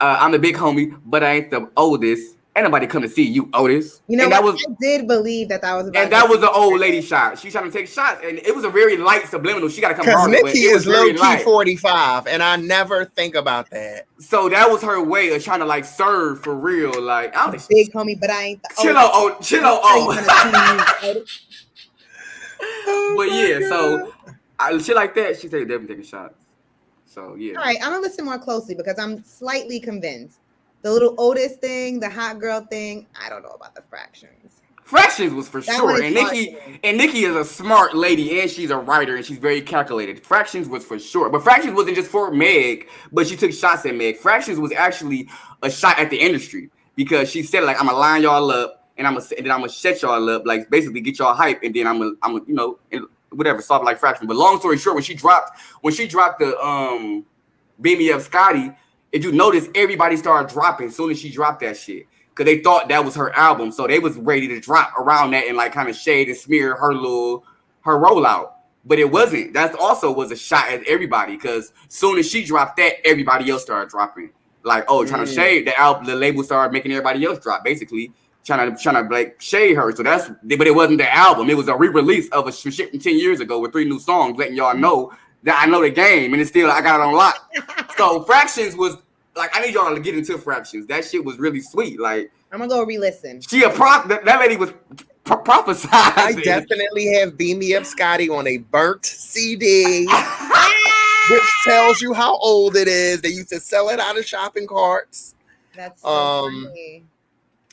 I'm the big homie, but I ain't the oldest. Ain't nobody come to see you, Otis. You know what? I did believe that was about and that was an old lady shot. She's trying to take shots, and it was a very light subliminal. She got to come because hard. Nicki is low key 45, and I never think about that. So that was her way of trying to like serve for real. Like I'm the big homie, but I ain't the chill out. But yeah, so shit like that. She said definitely taking shots. So yeah. All right, I'm gonna listen more closely because I'm slightly convinced. The little Otis thing, the hot girl thing, I don't know about the fractions. Fractions was for sure. And Nicki is a smart lady and she's a writer and she's very calculated. Fractions was for sure. But Fractions wasn't just for Meg, but she took shots at Meg. Fractions was actually a shot at the industry because she said like I'm gonna line y'all up and I'm gonna set y'all up, like basically get y'all hype and then I'm gonna you know, whatever, soft like Fractions. But long story short, when she dropped the Beam Me Up Scotty, if you notice, everybody started dropping as soon as she dropped that shit. Because they thought that was her album. So they was ready to drop around that and like kind of shade and smear her rollout. But it wasn't. That also was a shot at everybody. Because as soon as she dropped that, everybody else started dropping. Like, trying to shade the album, the label started making everybody else drop, basically. Trying to like shade her. So but it wasn't the album. It was a re-release of a shit from 10 years ago with 3 new songs, letting y'all know that I know the game and it's still I got it on lock. So Fractions was like I need y'all to get into Fractions. That shit was really sweet. Like I'm gonna go re-listen. That lady was prophesizing. I definitely have Beam Me Up Scotty on a burnt CD, which tells you how old it is. They used to sell it out of shopping carts. That's so funny.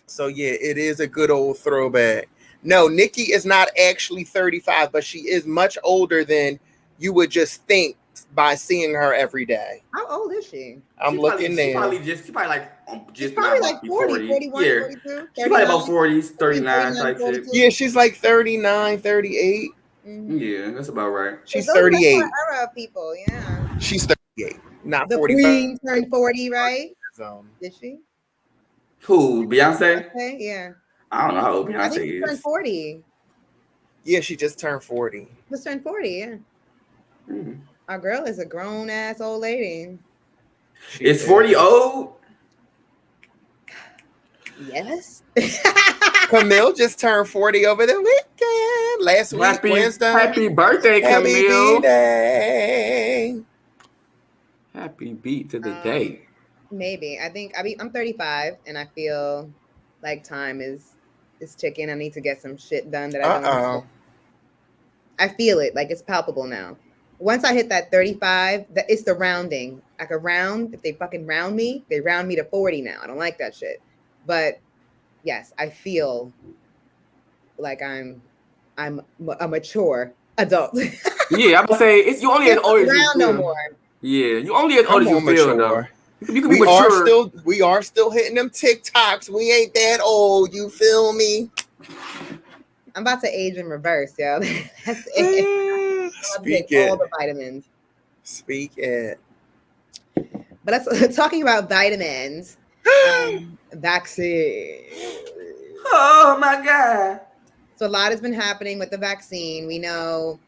So yeah, it is a good old throwback. No, Nicki is not actually 35, but she is much older than you would just think by seeing her every day. How old is she? I'm looking now. She's probably like 40, 41, yeah. 42. She's probably about 40s, 39 type shit. Yeah, she's like 39, 38. Mm-hmm. Yeah, that's about right. She's 38. Era of people, yeah. She's 38, not the 45. Queen turned 40, right? Did she? Who? Beyonce? Yeah. I don't know how old Beyonce I think she is. turned 40. Yeah, she just turned 40. Just turned 40, yeah. Mm-hmm. Our girl is a grown ass old lady. Is 40 old? Yes. Camille just turned 40 over the weekend. Last week, Wednesday. Happy birthday, Camille. Happy Happy beat to the day. Maybe. I'm 35 and I feel like time is ticking. I need to get some shit done that I don't. I feel it like it's palpable now. Once I hit that 35, it's the rounding. I could round. If they fucking round me, they round me to 40 now. I don't like that shit. But yes, I feel like I'm a mature adult. Yeah, I'm gonna say you only as old as you feel. No more. Yeah, you only as old as you feel though. You can be mature. We are still hitting them TikToks. We ain't that old. You feel me? I'm about to age in reverse, yo. That's it. Speak it. All the vitamins. Speak it. But let's talking about vitamins. Vaccine. Oh my God. So a lot has been happening with the vaccine. We know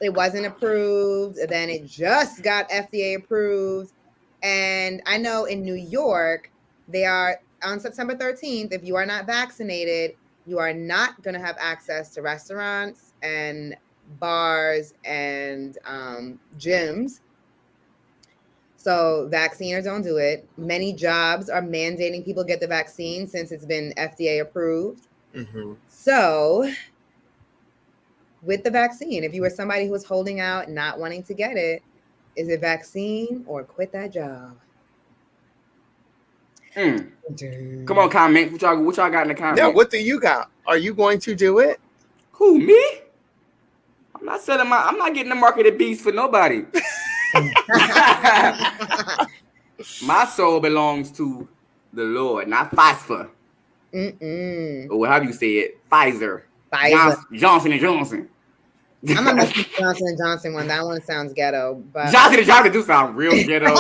it wasn't approved, then it just got FDA approved. And I know in New York, they are on September 13th, if you are not vaccinated, you are not going to have access to restaurants and bars and gyms. So vaccine or don't do it. Many jobs are mandating people get the vaccine since it's been FDA approved. Mm-hmm. So with the vaccine, if you were somebody who was holding out, not wanting to get it, is it vaccine or quit that job? Come on, comment. What y'all got in the comments? Now, what do you got? Are you going to do it? Who, me? I'm not getting the mark of the beast for nobody. My soul belongs to the Lord, not Pfizer. Or how do you say it? Pfizer. Johnson & Johnson. I'm not messing with Johnson & Johnson one. That one sounds ghetto. But Johnson & Johnson do sound real ghetto.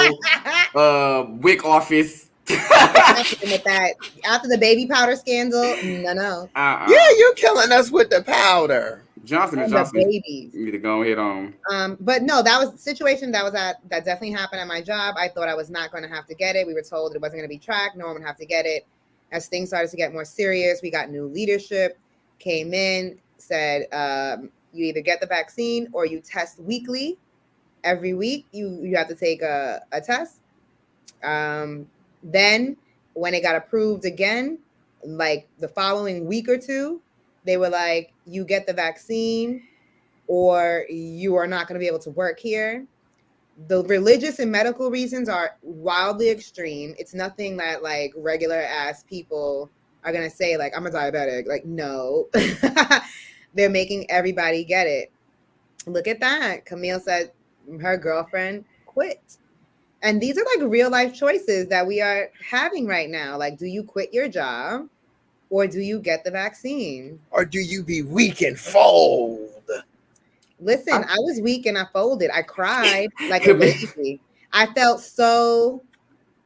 Wick office. With that, after the baby powder scandal, no. Yeah, you killing us with the powder. Johnson & Johnson. Babies. You need to go ahead on. But no, that was the situation that definitely happened at my job. I thought I was not going to have to get it. We were told it wasn't going to be tracked. No one would have to get it. As things started to get more serious, we got new leadership, came in, said, you either get the vaccine or you test weekly. Every week, you have to take a test. Then when it got approved again, like the following week or two, they were like, you get the vaccine or you are not going to be able to work here. The religious and medical reasons are wildly extreme. It's nothing that like regular ass people are going to say, like, I'm a diabetic. Like, no. They're making everybody get it. Look at that. Camille said her girlfriend quit. And these are like real life choices that we are having right now. Like, do you quit your job or do you get the vaccine? Or do you be weak and fold? Listen, I was weak and I folded. I cried like a baby. I felt so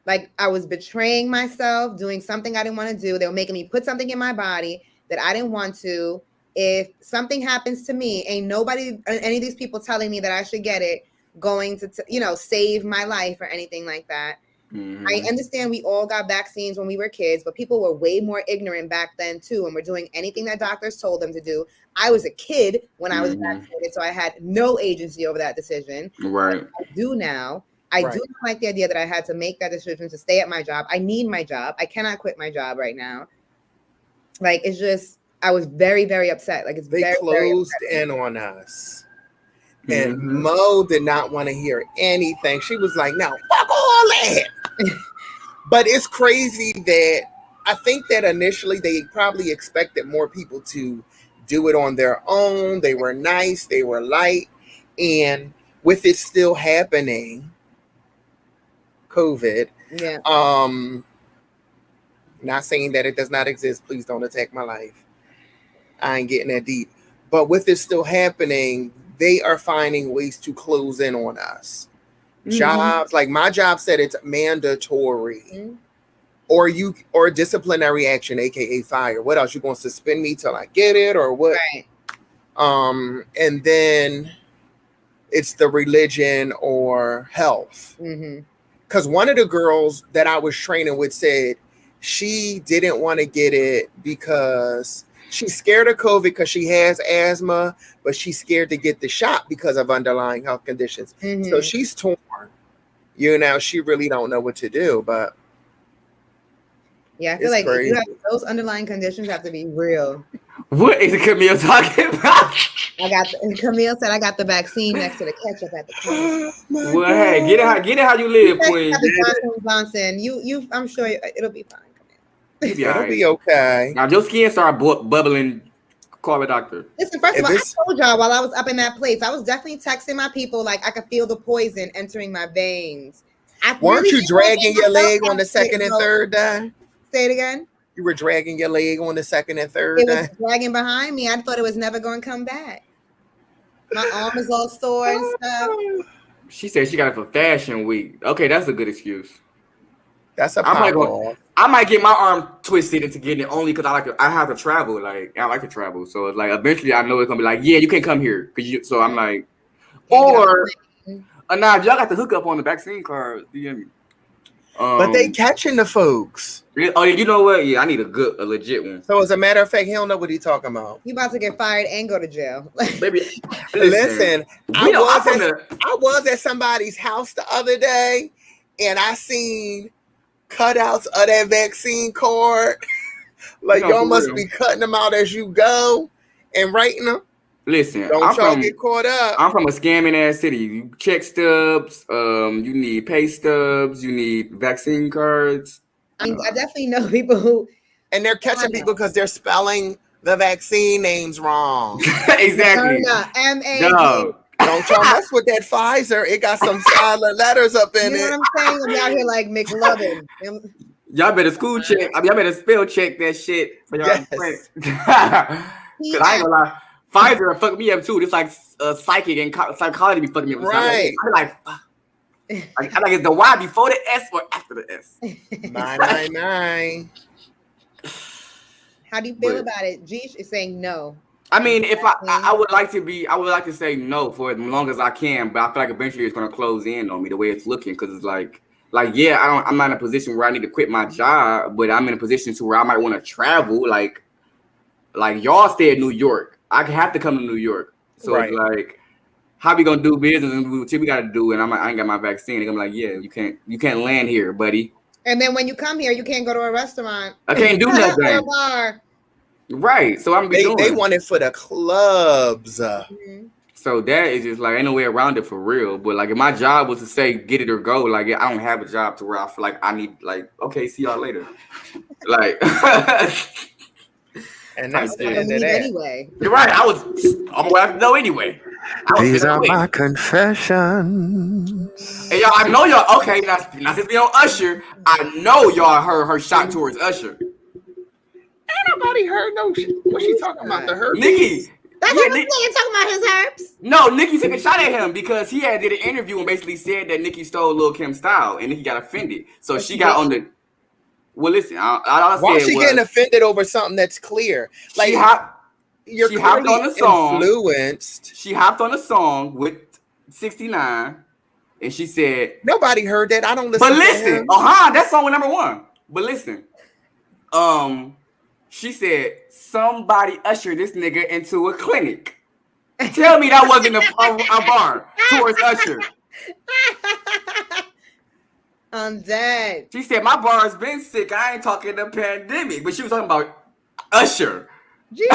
like I was betraying myself, doing something I didn't want to do. They were making me put something in my body that I didn't want to. If something happens to me, ain't nobody, any of these people telling me that I should get it, going to save my life or anything like that. Mm-hmm. I understand we all got vaccines when we were kids, but people were way more ignorant back then too, and were doing anything that doctors told them to do. I was a kid when I was vaccinated, so I had no agency over that decision. Right. I do now. I do not like the idea that I had to make that decision to stay at my job. I need my job. I cannot quit my job right now. Like, it's just, I was very, very upset. Like, they closed in on us. And Mo did not want to hear anything. She was like, no, fuck all that. But it's crazy that I think that initially they probably expected more people to do it on their own. They were nice. They were light. And with it still happening, COVID, not saying that it does not exist. Please don't attack my life. I ain't getting that deep. But with it still happening, they are finding ways to close in on us. Jobs, like my job said it's mandatory. Or disciplinary action, aka fire. What else? You gonna suspend me till I get it or what? Right. And then it's the religion or health. Because one of the girls that I was training with said she didn't want to get it because she's scared of COVID because she has asthma, but she's scared to get the shot because of underlying health conditions. So she's torn. She really don't know what to do. But yeah, I feel like if you have those underlying conditions have to be real. What is Camille talking about? Camille said I got the vaccine next to the ketchup at the corner. Well, hey, get it how you live, Queen. Johnson, I'm sure it'll be fine. It'll be okay. Now your skin start bubbling. Call a doctor. Listen, first of all, I told y'all while I was up in that place, I was definitely texting my people like I could feel the poison entering my veins. Weren't you dragging your leg on the second and third day? Say it again. You were dragging your leg on the second and third day? It was dragging behind me. I thought it was never going to come back. My arm was all sore and stuff. She said she got it for Fashion Week. Okay, that's a good excuse. That's a pop off. I might get my arm twisted into getting it only because I have to travel. Like I like to travel, so it's like eventually I know it's gonna be like, yeah, you can't come here because you. So I'm like, or nah, y'all got the hookup on the vaccine card. But they catching the folks. Oh, you know what? Yeah, I need a legit one. So as a matter of fact, he don't know what he's talking about. You about to get fired and go to jail. Baby, listen, I was at somebody's house the other day, and I seen cutouts of that vaccine card. Like y'all must be cutting them out as you go and writing them. Listen, don't y'all get caught up. I'm from a scamming ass city. You check stubs, you need pay stubs, you need vaccine cards. I mean, I definitely know people who, and they're catching people because they're spelling the vaccine names wrong. Exactly. M-A-D. Don't y'all mess with that Pfizer. It got some silent letters up in it. You know what I'm saying? I'm out here like McLovin. Y'all better check. I mean, y'all better spell check that shit for y'all. Yes. Cause I ain't gonna lie. Pfizer fucked me up too. It's like psychic and psychology be fucking me up. Right. I'm like, I like it's the Y before the S or after the S. 999. How do you feel about it? G is saying no. I mean, if I would like to say no for as long as I can, but I feel like eventually it's gonna close in on me the way it's looking, because it's like yeah, I'm not in a position where I need to quit my job, but I'm in a position to where I might want to travel. Like y'all stay in New York. I have to come to New York. So It's like, how we gonna do business and what we gotta do? And I ain't got my vaccine. And I'm like, yeah, you can't land here, buddy. And then when you come here, you can't go to a restaurant. I can't do nothing. Or a bar. Right. So they want it for the clubs. Mm-hmm. So that is just like ain't no way around it for real. But like if my job was to say get it or go, like I don't have a job to where I feel like I need okay, see y'all later. Like and that's the end of that. Anyway. You're right. I'm gonna have to know anyway. These are my confessions. Hey, y'all, I know y'all. Okay, now since we on Usher, I know y'all heard her shot towards Usher. Ain't nobody heard no shit. What she talking about? The herpes? Nikki. That's what you're talking about, his herbs. No, Nikki took a shot at him because he did an interview and basically said that Nikki stole Lil Kim's style, and Nikki got offended. So she got on the. Well, listen, why is she getting offended over something that's clear? Like she hopped on the song. Influenced. She hopped on the song with 69, and she said, "Nobody heard that. I don't listen." But listen, that song was #1. But listen, she said somebody ushered this nigga into a clinic. Tell me that wasn't a bar towards Usher. I'm dead. She said my bar's been sick. I ain't talking the pandemic, but she was talking about Usher. She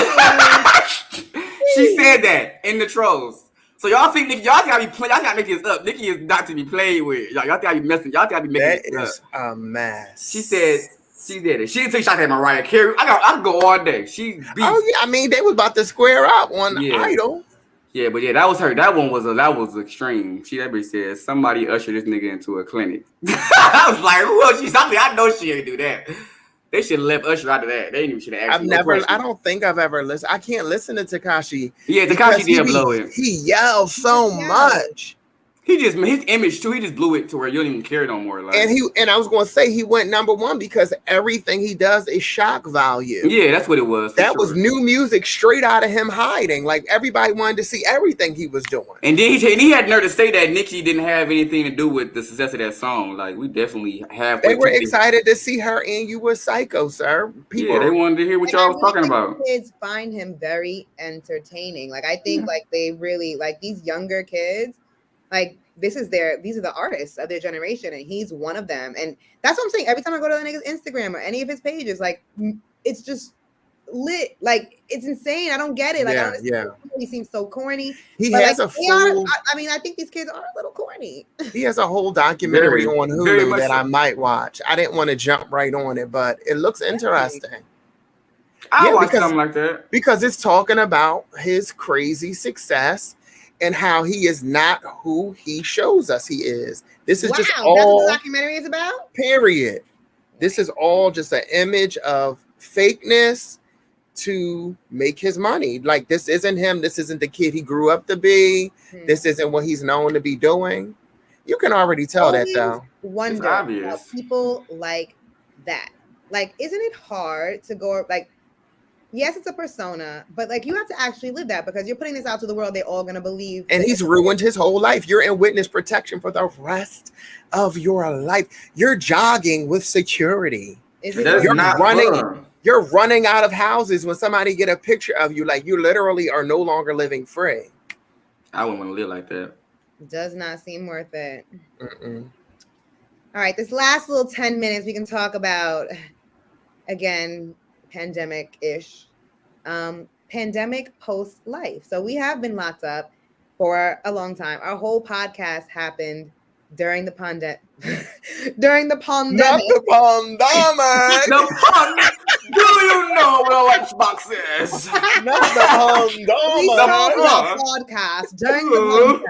said that in the trolls. So y'all think y'all gotta make this up. Nikki is not to be played with. Y'all gotta be messing. Y'all gotta be making that this up. That is a mess. She said she did it. She didn't take shots at Mariah Carey. I could go all day. She beat. Oh yeah, I mean they was about to square up on Idol. Yeah, but that was her. That was extreme. That bitch said somebody ushered this nigga into a clinic. I was like, who else? I know she ain't do that. They should have left Usher out of that. They should have asked. I don't think I've ever listened. I can't listen to Tekashi. Yeah, Tekashi did blow it. He yells so much. His image too. He just blew it to where you don't even care no more. Like, and I was going to say he went #1 because everything he does is shock value. Yeah, that's what it was. That was new music straight out of him hiding. Like everybody wanted to see everything he was doing. And then he had nerve to say that Nicki didn't have anything to do with the success of that song. Like we definitely have. They were excited to see her and You Were Psycho, sir. People, they wanted to hear what y'all was talking about. Kids find him very entertaining. Like I think like they really like these younger kids. Like these are the artists of their generation, and he's one of them. And that's what I'm saying. Every time I go to the nigga's Instagram or any of his pages, like it's just lit. Like it's insane. I don't get it. Like he seems so corny. He has a full. I think these kids are a little corny. He has a whole documentary on Hulu that I might watch. I didn't want to jump right on it, but it looks interesting. I watch something like that because it's talking about his crazy success. And how he is not who he shows us he is. This is just all. That's what the documentary is about? Period. This is all just an image of fakeness to make his money. Like this isn't him. This isn't the kid he grew up to be. This isn't what he's known to be doing. You can already tell that though. Wonder how people like that. like, isn't it hard to go like, yes, it's a persona, but like you have to actually live that because you're putting this out to the world. They're all gonna believe. And he's ruined his whole life. You're in witness protection for the rest of your life. You're jogging with security. You're running out of houses when somebody get a picture of you. Like you literally are no longer living free. I wouldn't want to live like that. Does not seem worth it. All right, this last little 10 minutes we can talk about, again, pandemic-ish. Pandemic post-life. So we have been locked up for a long time. Our whole podcast happened during the pandemic. During the pandemic. Not the pandemic. Do you know what a lunchbox is? Not the pandemic. We started our podcast during the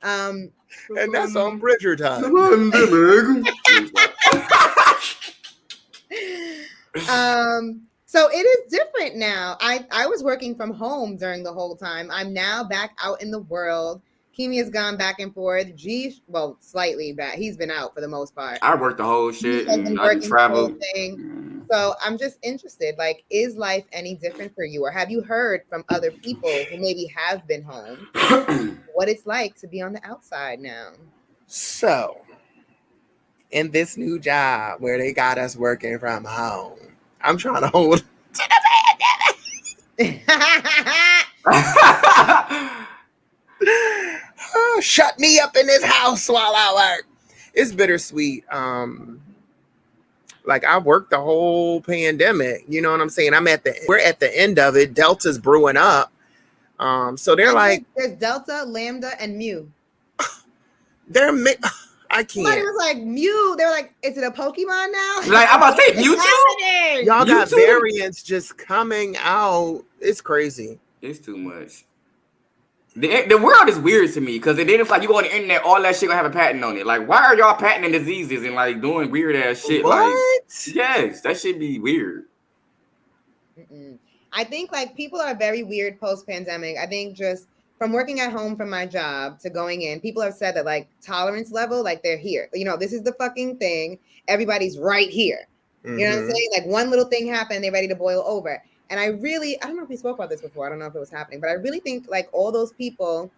pandemic. And that's on Bridgerton. So it is different now. I was working from home during the whole time. I'm now back out in the world. Kimi has gone back and forth. Well, slightly back. He's been out for the most part. I worked the whole shit and I traveled. So I'm just interested. Like, is life any different for you? Or have you heard from other people who maybe have been home what it's like to be on the outside now? So, in this new job where they got us working from home, I'm trying to hold to the pandemic. Oh, shut me up in this house while I work. It's bittersweet. Like I worked the whole pandemic. You know what I'm saying? We're at the end of it. Delta's brewing up. So they're like, there's Delta, Lambda, and Mu. I can't. Somebody was like Mew. They were like, "Is it a Pokemon now?" Like I'm about to say Mewtwo. Y'all got variants just coming out. It's crazy. It's too much. The world is weird to me because it didn't like you go on the internet, all that shit gonna have a patent on it. Like, why are y'all patenting diseases and like doing weird ass shit? What? Like, yes, that should be weird. I think like people are very weird post pandemic. I think just from working at home from my job to going in, people have said that like tolerance level, like they're here. You know, this is the fucking thing. Everybody's right here. You know what I'm saying? Like one little thing happened, they're ready to boil over. And I don't know if we spoke about this before. I don't know if it was happening, but I really think like all those people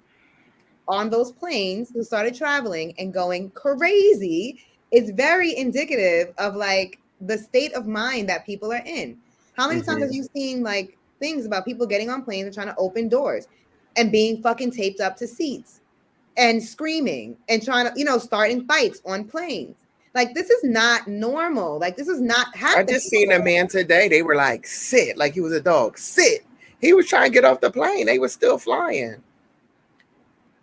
on those planes who started traveling and going crazy is very indicative of like the state of mind that people are in. How many times have you seen like things about people getting on planes and trying to open doors and being fucking taped up to seats and screaming and trying to, you know, starting fights on planes? Like, this is not normal. Like, this is not happening. I just seen a man today. They were like, sit, like he was a dog. Sit. He was trying to get off the plane. They were still flying.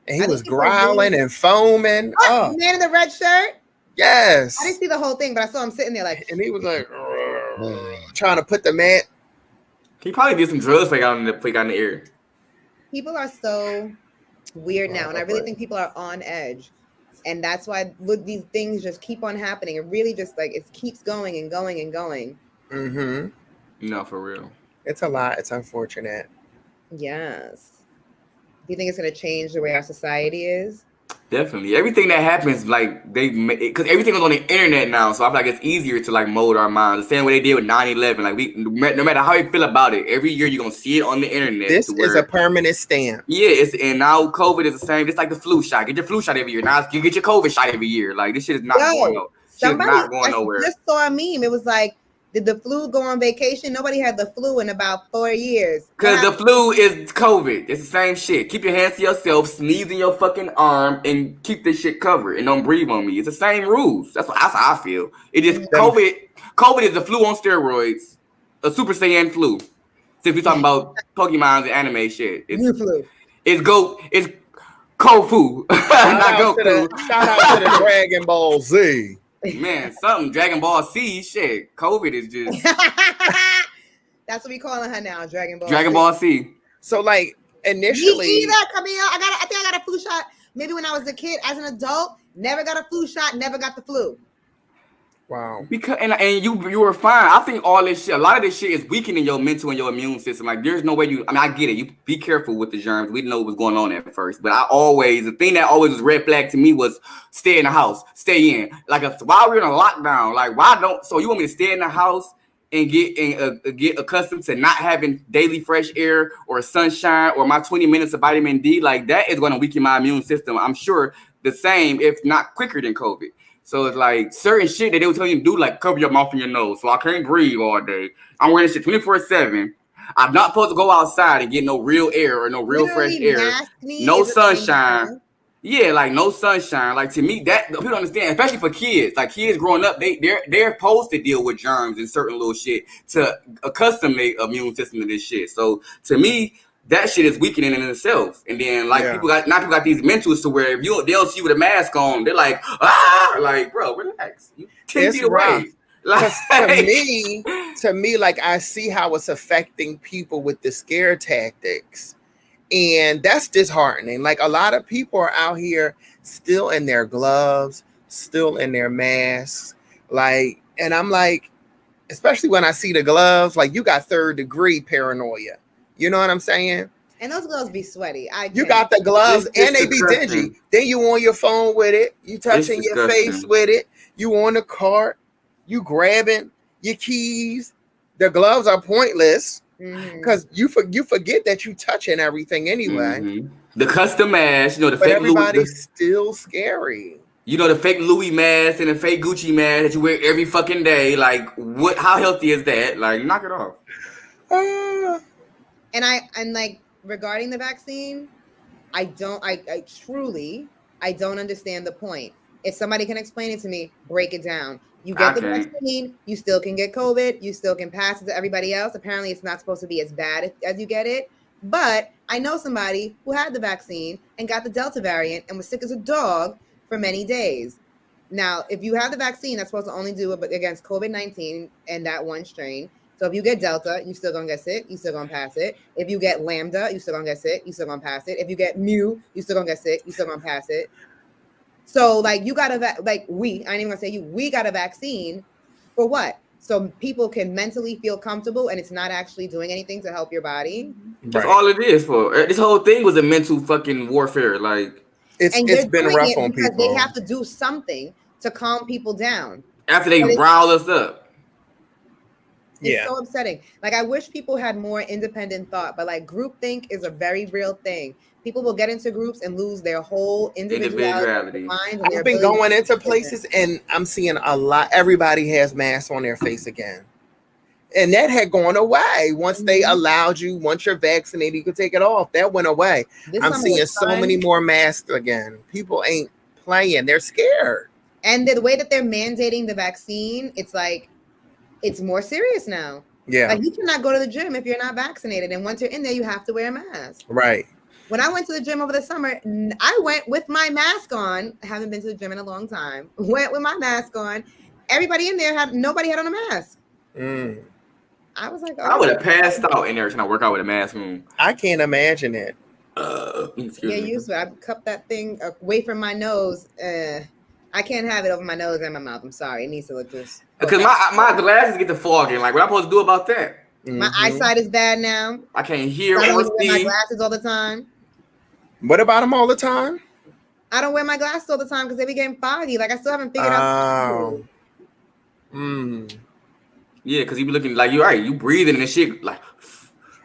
And he was growling and foaming. Oh, man in the red shirt? Yes. I didn't see the whole thing, but I saw him sitting there like. And he was like, trying to put the man. He probably did some drugs for got in the air. People are so weird now. And I really think people are on edge. And that's why these things just keep on happening. It really just like it keeps going and going and going. No, for real. It's a lot. It's unfortunate. Yes. Do you think it's going to change the way our society is? Definitely. Everything that happens, like because everything is on the internet now, so I feel like it's easier to like mold our minds. The same way they did with 9/11. Like no matter how you feel about it, every year you're gonna see it on the internet. This is a permanent stamp. Yeah, and now COVID is the same. It's like the flu shot. Get your flu shot every year. Now you get your COVID shot every year. Like this shit is not going nowhere. Somebody just saw a meme. It was like, did the flu go on vacation? Nobody had the flu in about 4 years. Because the flu is COVID. It's the same shit. Keep your hands to yourself, sneeze in your fucking arm, and keep this shit covered. And don't breathe on me. It's the same rules. That's how I feel. It is COVID is the flu on steroids. A Super Saiyan flu. Since we're talking about Pokemon and anime shit. It's flu. It's Kofu. Not Goku. Shout out to the Dragon Ball Z. Man, something Dragon Ball C shit. COVID is just. That's what we calling her now, Dragon Ball. Dragon Ball C. So like initially, Camille. I think I got a flu shot. Maybe when I was a kid. As an adult, never got a flu shot. Never got the flu. Wow. Because and you were fine. I think all this shit, a lot of this shit is weakening your mental and your immune system. Like there's no way I mean, I get it. You be careful with the germs. We didn't know what was going on at first, but the thing that always was red flag to me was stay in the house, stay in. Like while we're in a lockdown, like so you want me to stay in the house and get accustomed to not having daily fresh air or sunshine or my 20 minutes of vitamin D? Like that is going to weaken my immune system. I'm sure the same, if not quicker than COVID. So it's like certain shit that they would tell you to do, like cover your mouth and your nose. So I can't breathe all day. I'm wearing shit 24/7. I'm not supposed to go outside and get no real air or no real fresh air. No sunshine. Yeah, like no sunshine. Like to me, that people don't understand, especially for kids. Like kids growing up, they're supposed to deal with germs and certain little shit to accustom their immune system to this shit. So to me, that shit is weakening in itself. And then like people got these mentals to where if they don't see you with a mask on, they're like, like, bro, relax. You 10 feet away. Like, to me, like I see how it's affecting people with the scare tactics. And that's disheartening. Like a lot of people are out here still in their gloves, still in their masks. Like, and I'm like, especially when I see the gloves, like you got 3rd degree paranoia. You know what I'm saying? And those gloves be sweaty. You got the gloves and they be dingy. Then you on your phone with it. You touching your face with it. You on the cart. You grabbing your keys. The gloves are pointless because you forget that you touching everything anyway. Mm-hmm. The custom mask, the fake everybody's still scary. The fake Louis mask and the fake Gucci mask that you wear every fucking day. Like, what? How healthy is that? Like, knock it off. And like regarding the vaccine, I truly don't understand the point. If somebody can explain it to me, break it down. You get the vaccine, you still can get COVID, you still can pass it to everybody else. Apparently, it's not supposed to be as bad as you get it. But I know somebody who had the vaccine and got the Delta variant and was sick as a dog for many days. Now, if you have the vaccine, that's supposed to only do it against COVID-19 and that one strain. So if you get Delta, you still gonna get sick, you still gonna pass it. If you get Lambda, you still gonna get sick, you still gonna pass it. If you get Mu, you still gonna get sick, you still gonna pass it. So like you got we got a vaccine for what? So people can mentally feel comfortable and it's not actually doing anything to help your body. That's all it is for. This whole thing was a mental fucking warfare. Like it's been rough on people. They have to do something to calm people down. After they rile us up. It's so upsetting. Like I wish people had more independent thought, but like groupthink is a very real thing. People will get into groups and lose their whole individuality. I've been going into places and I'm seeing a lot. Everybody has masks on their face again. And that had gone away once they allowed you, once you're vaccinated, you could take it off. That went away. I'm seeing so many more masks again. People ain't playing. They're scared. And the way that they're mandating the vaccine, it's like, it's more serious now. Yeah. Like you cannot go to the gym if you're not vaccinated. And once you're in there, you have to wear a mask. Right. When I went to the gym over the summer, I went with my mask on. I haven't been to the gym in a long time. Went with my mask on. Everybody in there nobody had on a mask. I was like, I would have passed out in there trying to work out with a mask on. I can't imagine it. Used to. I cupped that thing away from my nose. I can't have it over my nose and my mouth. I'm sorry. It needs to look just. Because my glasses get the fogging. Like, what am I supposed to do about that? My eyesight is bad now. I can't hear I or don't wear my glasses all the time. What about them all the time? I don't wear my glasses all the time because they be getting foggy. Like, I still haven't figured out. Yeah, because you be looking like you're right. You breathing and this shit. Like,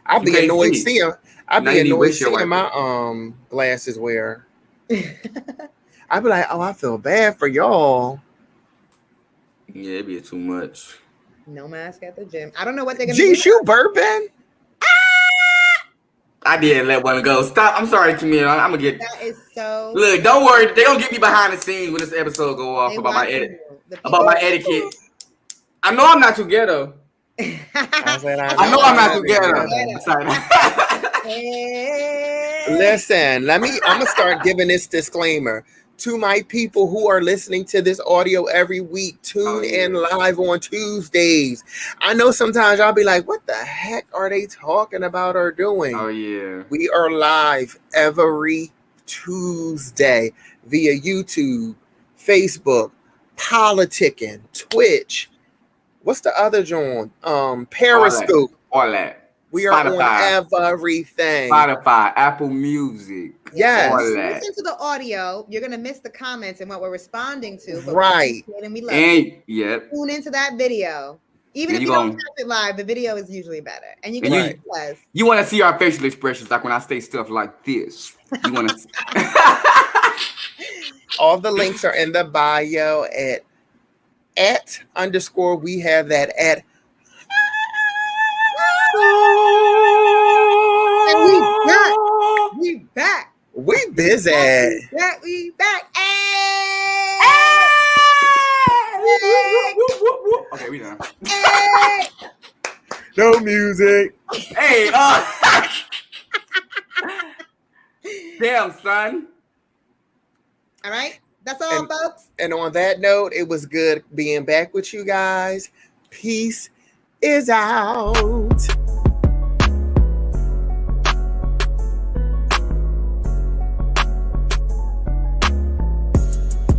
I'll be annoyed seeing. I'll be annoyed seeing my glasses wear. I'd be like, oh, I feel bad for y'all. Yeah, it'd be too much. No mask at the gym. I don't know what they're gonna do. Geez, you burping? I didn't let one go. Stop. I'm sorry, Camille. I'm gonna get. That is so. Look, don't worry. They gonna get me behind the scenes when this episode go off about my etiquette. I know I'm not too ghetto. I know I'm not too ghetto. Sorry. Listen, I'm gonna start giving this disclaimer to my people who are listening to this audio every week. Tune in live on Tuesdays. I know sometimes I'll be like, what the heck are they talking about or doing? Oh, yeah. We are live every Tuesday via YouTube, Facebook, politicking, Twitch. What's the other joint? Periscope. All that. We are on everything. Spotify, Apple Music. Yes. All If you that. listen to the audio, you're gonna miss the comments and what we're responding to. But right. We love it. Yep. Tune into that video. Even if you don't catch it live, the video is usually better. And you can you want to see our facial expressions, like when I say stuff like this. You want to all the links are in the bio at underscore. We have that at. And we back. We busy. We back. Hey! Okay, we done. Hey! No music. Hey, damn, son. All right. That's all, folks. And on that note, it was good being back with you guys. Peace is out.